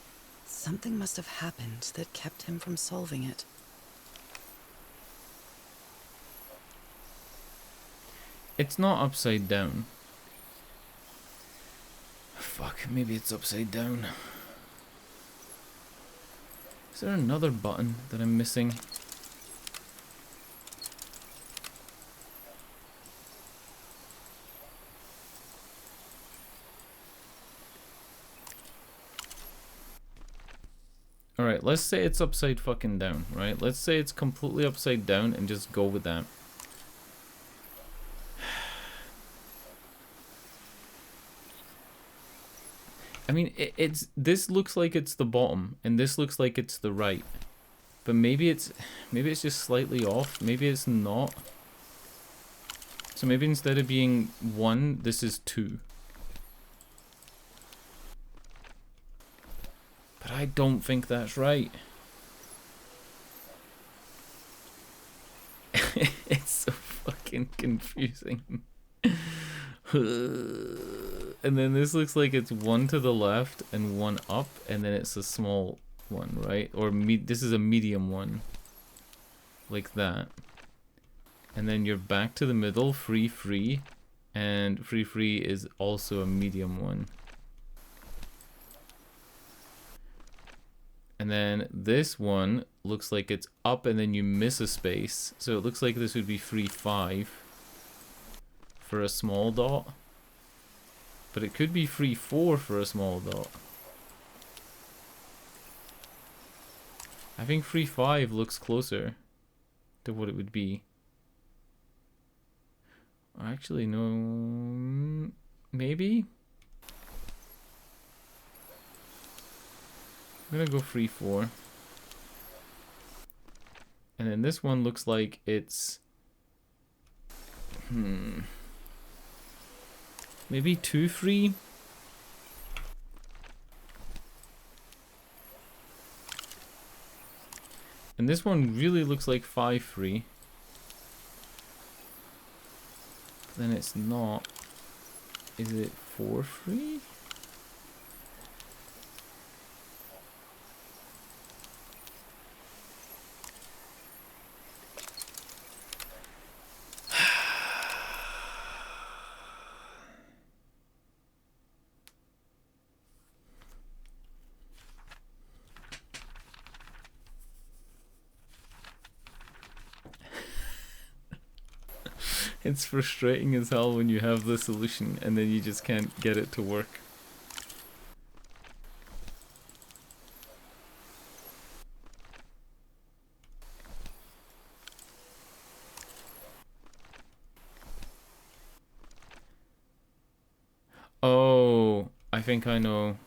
Something must have happened that kept him from solving it. It's not upside down. Fuck, maybe it's upside down. Is there another button that I'm missing? Alright, let's say it's upside fucking down, right? Let's say it's completely upside down and just go with that. I mean, it's this looks like it's the bottom, and this looks like it's the right. But maybe it's just slightly off. Maybe it's not. So maybe instead of being 1, this is 2. But I don't think that's right. It's so fucking confusing. And then this looks like it's 1 to the left and 1 up, and then it's a small one, right? Or this is a medium one. Like that. And then you're back to the middle, free, and free is also a medium one. And then this one looks like it's up and then you miss a space. So it looks like this would be 5 for a small dot. But it could be 4 for a small dot. I think 5 looks closer to what it would be. Actually, no. Maybe? I'm gonna go 4. And then this one looks like it's... Maybe 2 And this one really looks like 5 Then it's not. Is it 4 It's frustrating as hell when you have the solution and then you just can't get it to work. Oh, I think I know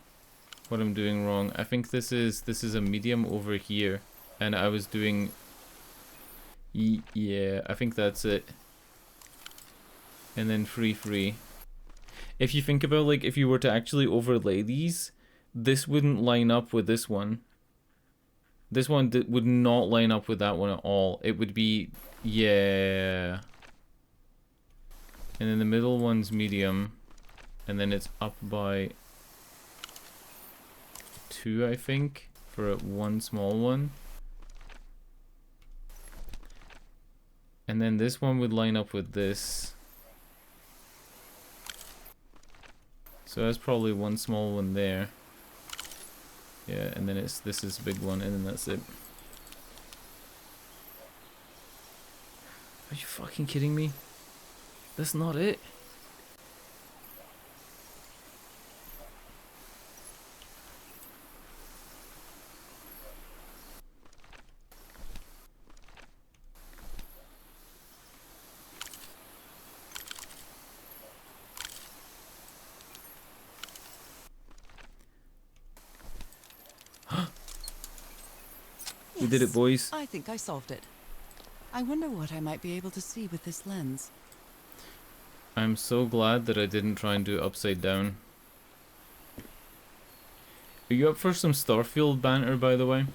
what I'm doing wrong. I think this is a medium over here, and I was doing... Yeah, I think that's it. And then free. If you think about, like, if you were to actually overlay these, this wouldn't line up with this one. This one would not line up with that one at all. It would be... Yeah. And then the middle one's medium. And then it's up by 2, I think, for one small one. And then this one would line up with this. So that's probably one small one there. Yeah, and then this is a big one, and then that's it. Are you fucking kidding me? That's not it? We did it, boys. I think I solved it. I wonder what I might be able to see with this lens. I'm so glad that I didn't try and do it upside down. Are you up for some Starfield banter, by the way?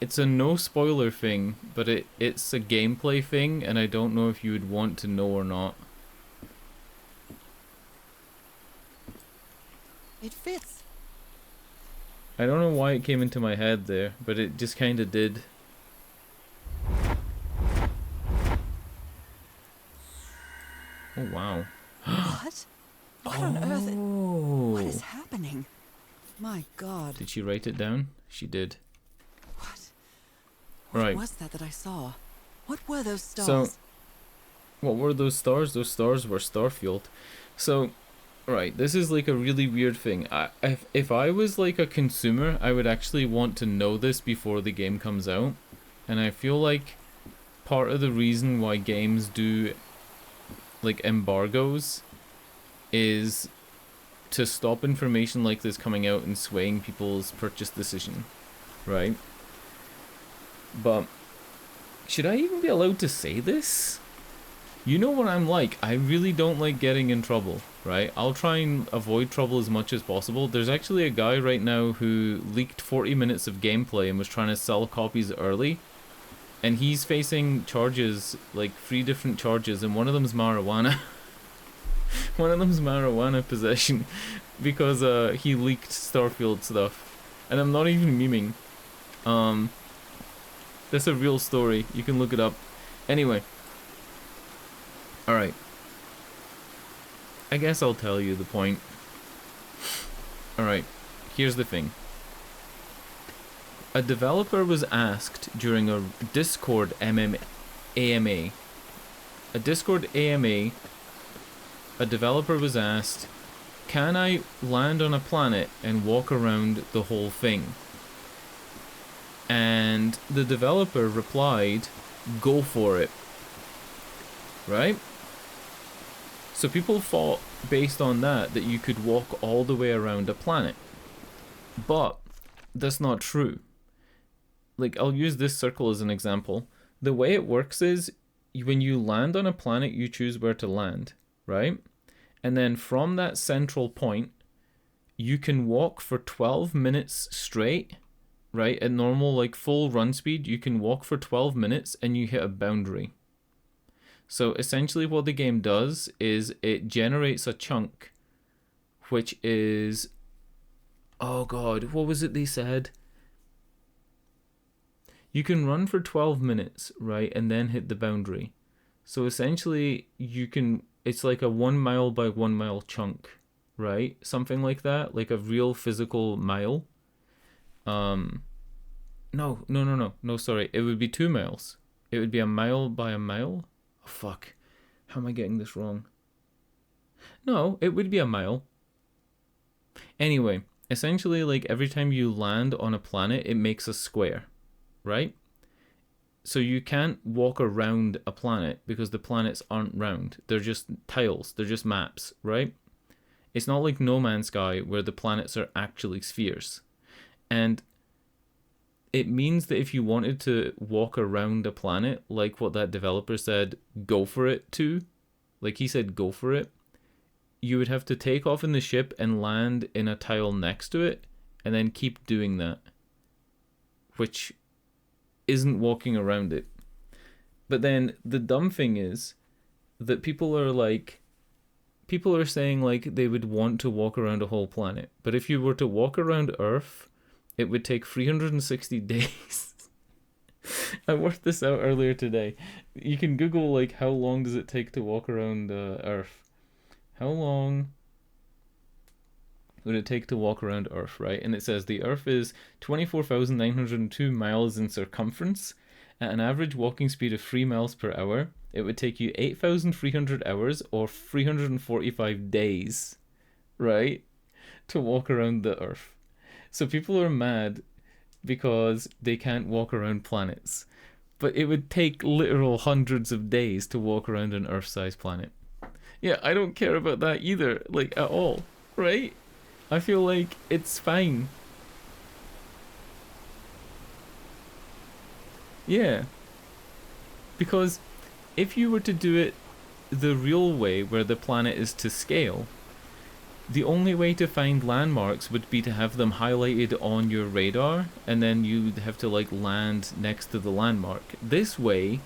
It's a no spoiler thing, but it's a gameplay thing, and I don't know if you would want to know or not. It fits. I don't know why it came into my head there, but it just kind of did. Oh, wow. What? What on earth? What is happening? My God. Did she write it down? She did. What Right. was that I saw? What were those stars? So, what were those stars? Those stars were Starfield. So, right, this is like a really weird thing. If I was like a consumer, I would actually want to know this before the game comes out. And I feel like part of the reason why games do like embargoes is to stop information like this coming out and swaying people's purchase decision, right? But should I even be allowed to say this? You know what I'm like? I really don't like getting in trouble, right? I'll try and avoid trouble as much as possible. There's actually a guy right now who leaked 40 minutes of gameplay and was trying to sell copies early. And he's facing charges, like 3 different charges, and one of them's marijuana. One of them's marijuana possession because he leaked Starfield stuff. And I'm not even memeing. That's a real story. You can look it up. Anyway. Alright. I guess I'll tell you the point. Alright. Here's the thing. A developer was asked during a Discord AMA. A Discord AMA, a developer was asked, can I land on a planet and walk around the whole thing? And the developer replied, go for it. Right? So people thought, based on that you could walk all the way around a planet. But that's not true. Like, I'll use this circle as an example. The way it works is, when you land on a planet, you choose where to land, right? And then from that central point, you can walk for 12 minutes straight, right? At normal, like, full run speed, you can walk for 12 minutes and you hit a boundary. So essentially what the game does is it generates a chunk, which is... Oh god, what was it they said? You can run for 12 minutes, right, and then hit the boundary. So essentially, you can... It's like a 1 mile by 1 mile chunk, right? Something like that, like a real physical mile. No, sorry. It would be 2 miles. It would be a mile by a mile. Oh, fuck. How am I getting this wrong? No, it would be a mile. Anyway, essentially, like, every time you land on a planet, it makes a square. Right? So you can't walk around a planet because the planets aren't round. They're just tiles. They're just maps, right? It's not like No Man's Sky where the planets are actually spheres. And it means that if you wanted to walk around a planet, like what that developer said, go for it too, like he said go for it, you would have to take off in the ship and land in a tile next to it and then keep doing that. Which isn't walking around it. But then the dumb thing is that people are saying like they would want to walk around a whole planet. But if you were to walk around Earth, it would take 360 days. I worked this out earlier today. You can Google like how long does it take to walk around Earth. How long would it take to walk around Earth, right? And it says the Earth is 24,902 miles in circumference. At an average walking speed of 3 miles per hour, it would take you 8,300 hours or 345 days, right? To walk around the Earth. So people are mad because they can't walk around planets. But it would take literal hundreds of days to walk around an Earth-sized planet. Yeah, I don't care about that either, like, at all, right? I feel like it's fine. Yeah. Because if you were to do it the real way, where the planet is to scale, the only way to find landmarks would be to have them highlighted on your radar, and then you'd have to like land next to the landmark. This way,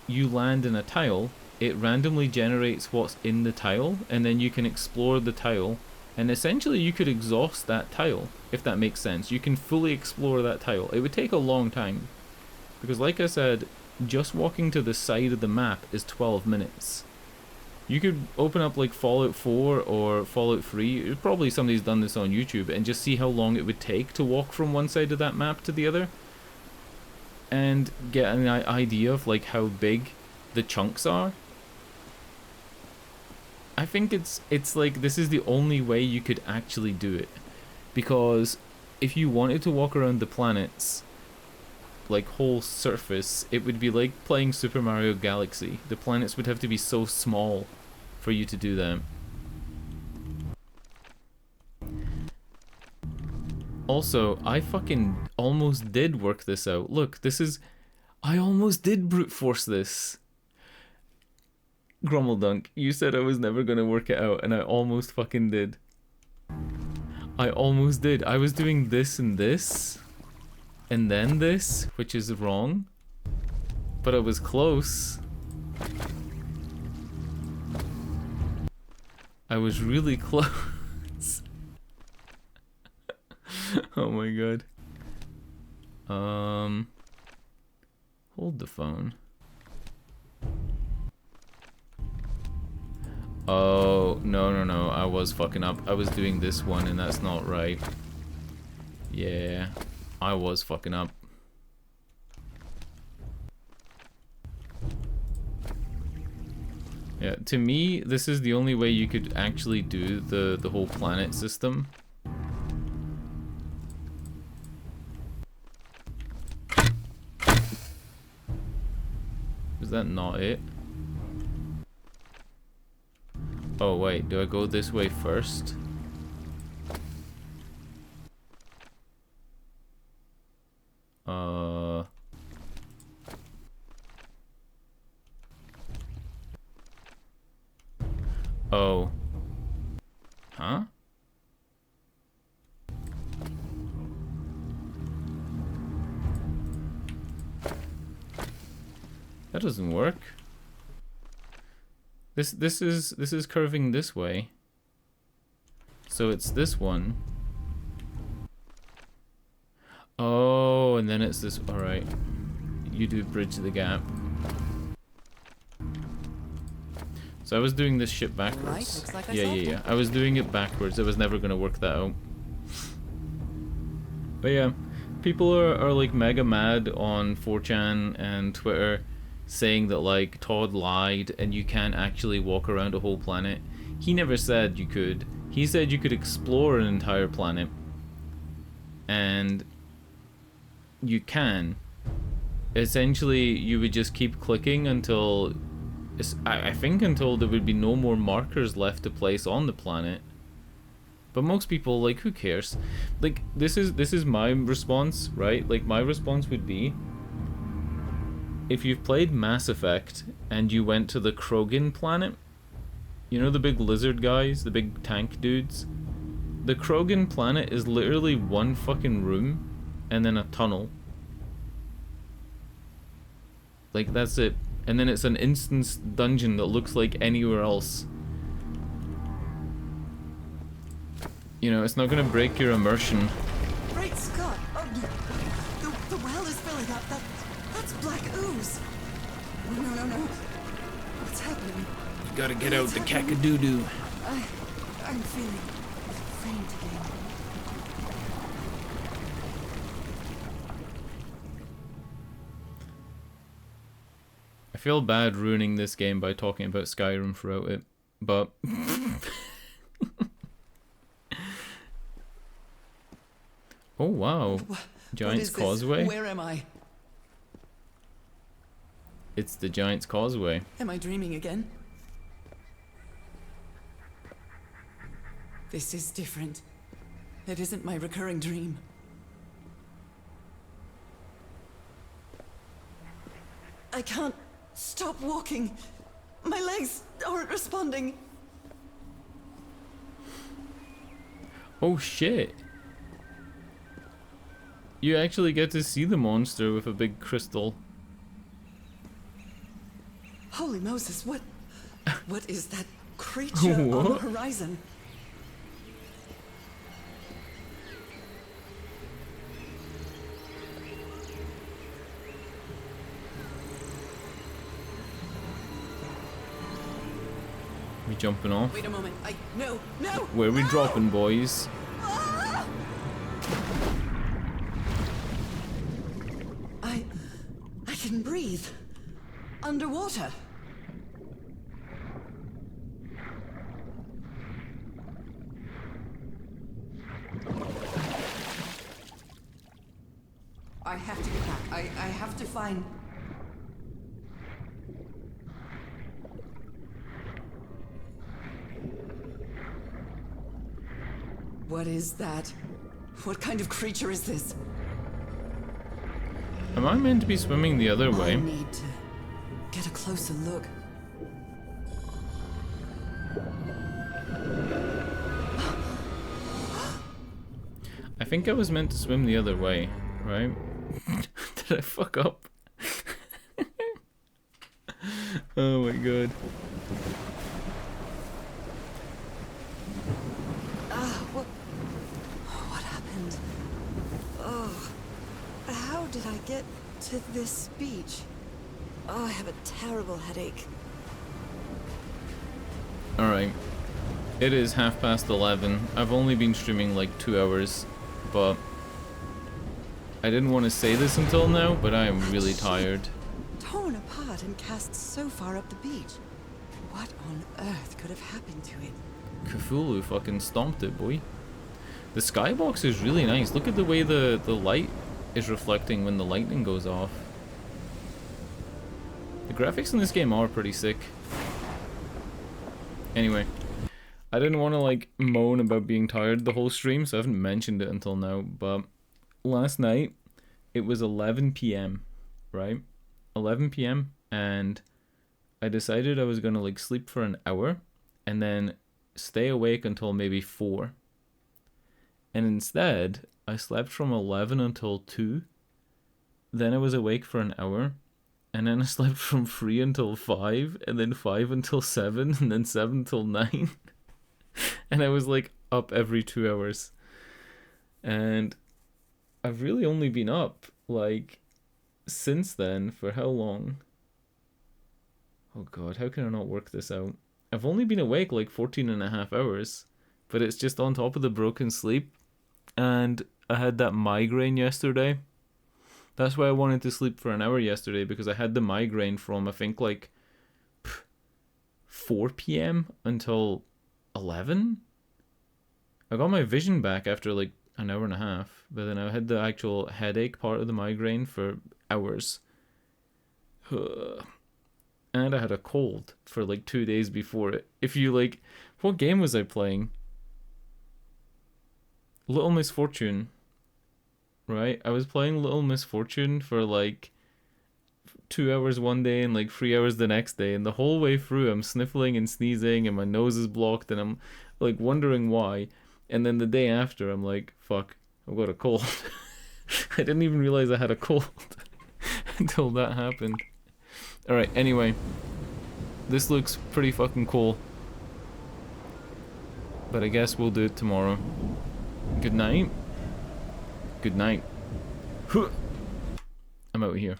you land in a tile, it randomly generates what's in the tile, and then you can explore the tile. And essentially you could exhaust that tile, if that makes sense. You can fully explore that tile. It would take a long time. Because like I said, just walking to the side of the map is 12 minutes. You could open up like Fallout 4 or Fallout 3, probably somebody's done this on YouTube, and just see how long it would take to walk from one side of that map to the other. And get an idea of like how big the chunks are. I think it's like this is the only way you could actually do it, because if you wanted to walk around the planets like whole surface, it would be like playing Super Mario Galaxy. The planets would have to be so small for you to do that. Also, I fucking almost did work this out. Look, I almost did brute force this. Grummeldunk, you said I was never gonna work it out, and I almost fucking did. I almost did. I was doing this and this, and then this, which is wrong. But I was close. I was really close. Oh my god. Hold the phone. Oh, no, I was fucking up. I was doing this one and that's not right. Yeah, I was fucking up. Yeah, to me, this is the only way you could actually do the whole planet system. Is that not it? Oh wait, do I go this way first? Oh. Huh? That doesn't work. This is curving this way. So it's this one. Oh, and then it's this. All right. You do bridge the gap. So I was doing this shit backwards. Right, looks like I Yeah. I was doing it backwards. I was never gonna work that out. But yeah, people are like mega mad on 4chan and Twitter, saying that like Todd lied and you can't actually walk around a whole planet. He never said you could. He said you could explore an entire planet. And you can. Essentially, you would just keep clicking until I think until there would be no more markers left to place on the planet. But most people, like, who cares? Like, this is my response, right? Like, my response would be, if you've played Mass Effect and you went to the Krogan planet, you know the big lizard guys, the big tank dudes? The Krogan planet is literally one fucking room and then a tunnel. Like, that's it. And then it's an instance dungeon that looks like anywhere else. You know, it's not gonna break your immersion. Great Scott! Oh, the well is filling up. That's black ooze. No. What's happening? You gotta get out the cacadoodoo. I'm feeling faint again. I feel bad ruining this game by talking about Skyrim throughout it, but oh wow, Giant's Causeway. Where am I? It's the Giant's Causeway. Am I dreaming again? This is different. It isn't my recurring dream. I can't stop walking. My legs aren't responding. Oh shit. You actually get to see the monster with a big crystal. Holy Moses, what is that creature on the horizon? We jumping off? Wait a moment. No! Where we dropping, boys? Ah! I can breathe. Underwater. I have to get back. I have to find... What is that? What kind of creature is this? Am I meant to be swimming the other way? I need to get a closer look. think I was meant to swim the other way, right? Did I fuck up? Oh my god. What happened? Oh, how did I get to this beach? Oh, I have a terrible headache. Alright. It is 11:30. I've only been streaming like 2 hours, but I didn't want to say this until now, but I am really tired. Torn apart and cast so far up the beach. What on earth could have happened to it? Cthulhu fucking stomped it, boy. The skybox is really nice. Look at the way the light is reflecting when the lightning goes off. The graphics in this game are pretty sick. Anyway, I didn't want to like moan about being tired the whole stream, so I haven't mentioned it until now, but last night it was 11 p.m, right? 11 p.m, and I decided I was gonna like sleep for an hour and then stay awake until maybe 4. And instead, I slept from 11 until 2. Then I was awake for an hour. And then I slept from 3 until 5. And then 5 until 7. And then 7 until 9. And I was like up every 2 hours. And I've really only been up like since then for how long? Oh god, how can I not work this out? I've only been awake like 14.5 hours. But it's just on top of the broken sleep. And I had that migraine yesterday. That's why I wanted to sleep for an hour yesterday, because I had the migraine from I think like 4 p.m. until 11. I got my vision back after like an hour and a half, but then I had the actual headache part of the migraine for hours. And I had a cold for like 2 days before it. If you like, what game was I playing? Little Misfortune, right? I was playing Little Misfortune for like 2 hours one day and like 3 hours the next day, and the whole way through I'm sniffling and sneezing and my nose is blocked and I'm like wondering why. And then the day after I'm like, fuck, I've got a cold. I didn't even realize I had a cold until that happened. Alright, anyway, this looks pretty fucking cool, but I guess we'll do it tomorrow. Good night. Good night. I'm out of here.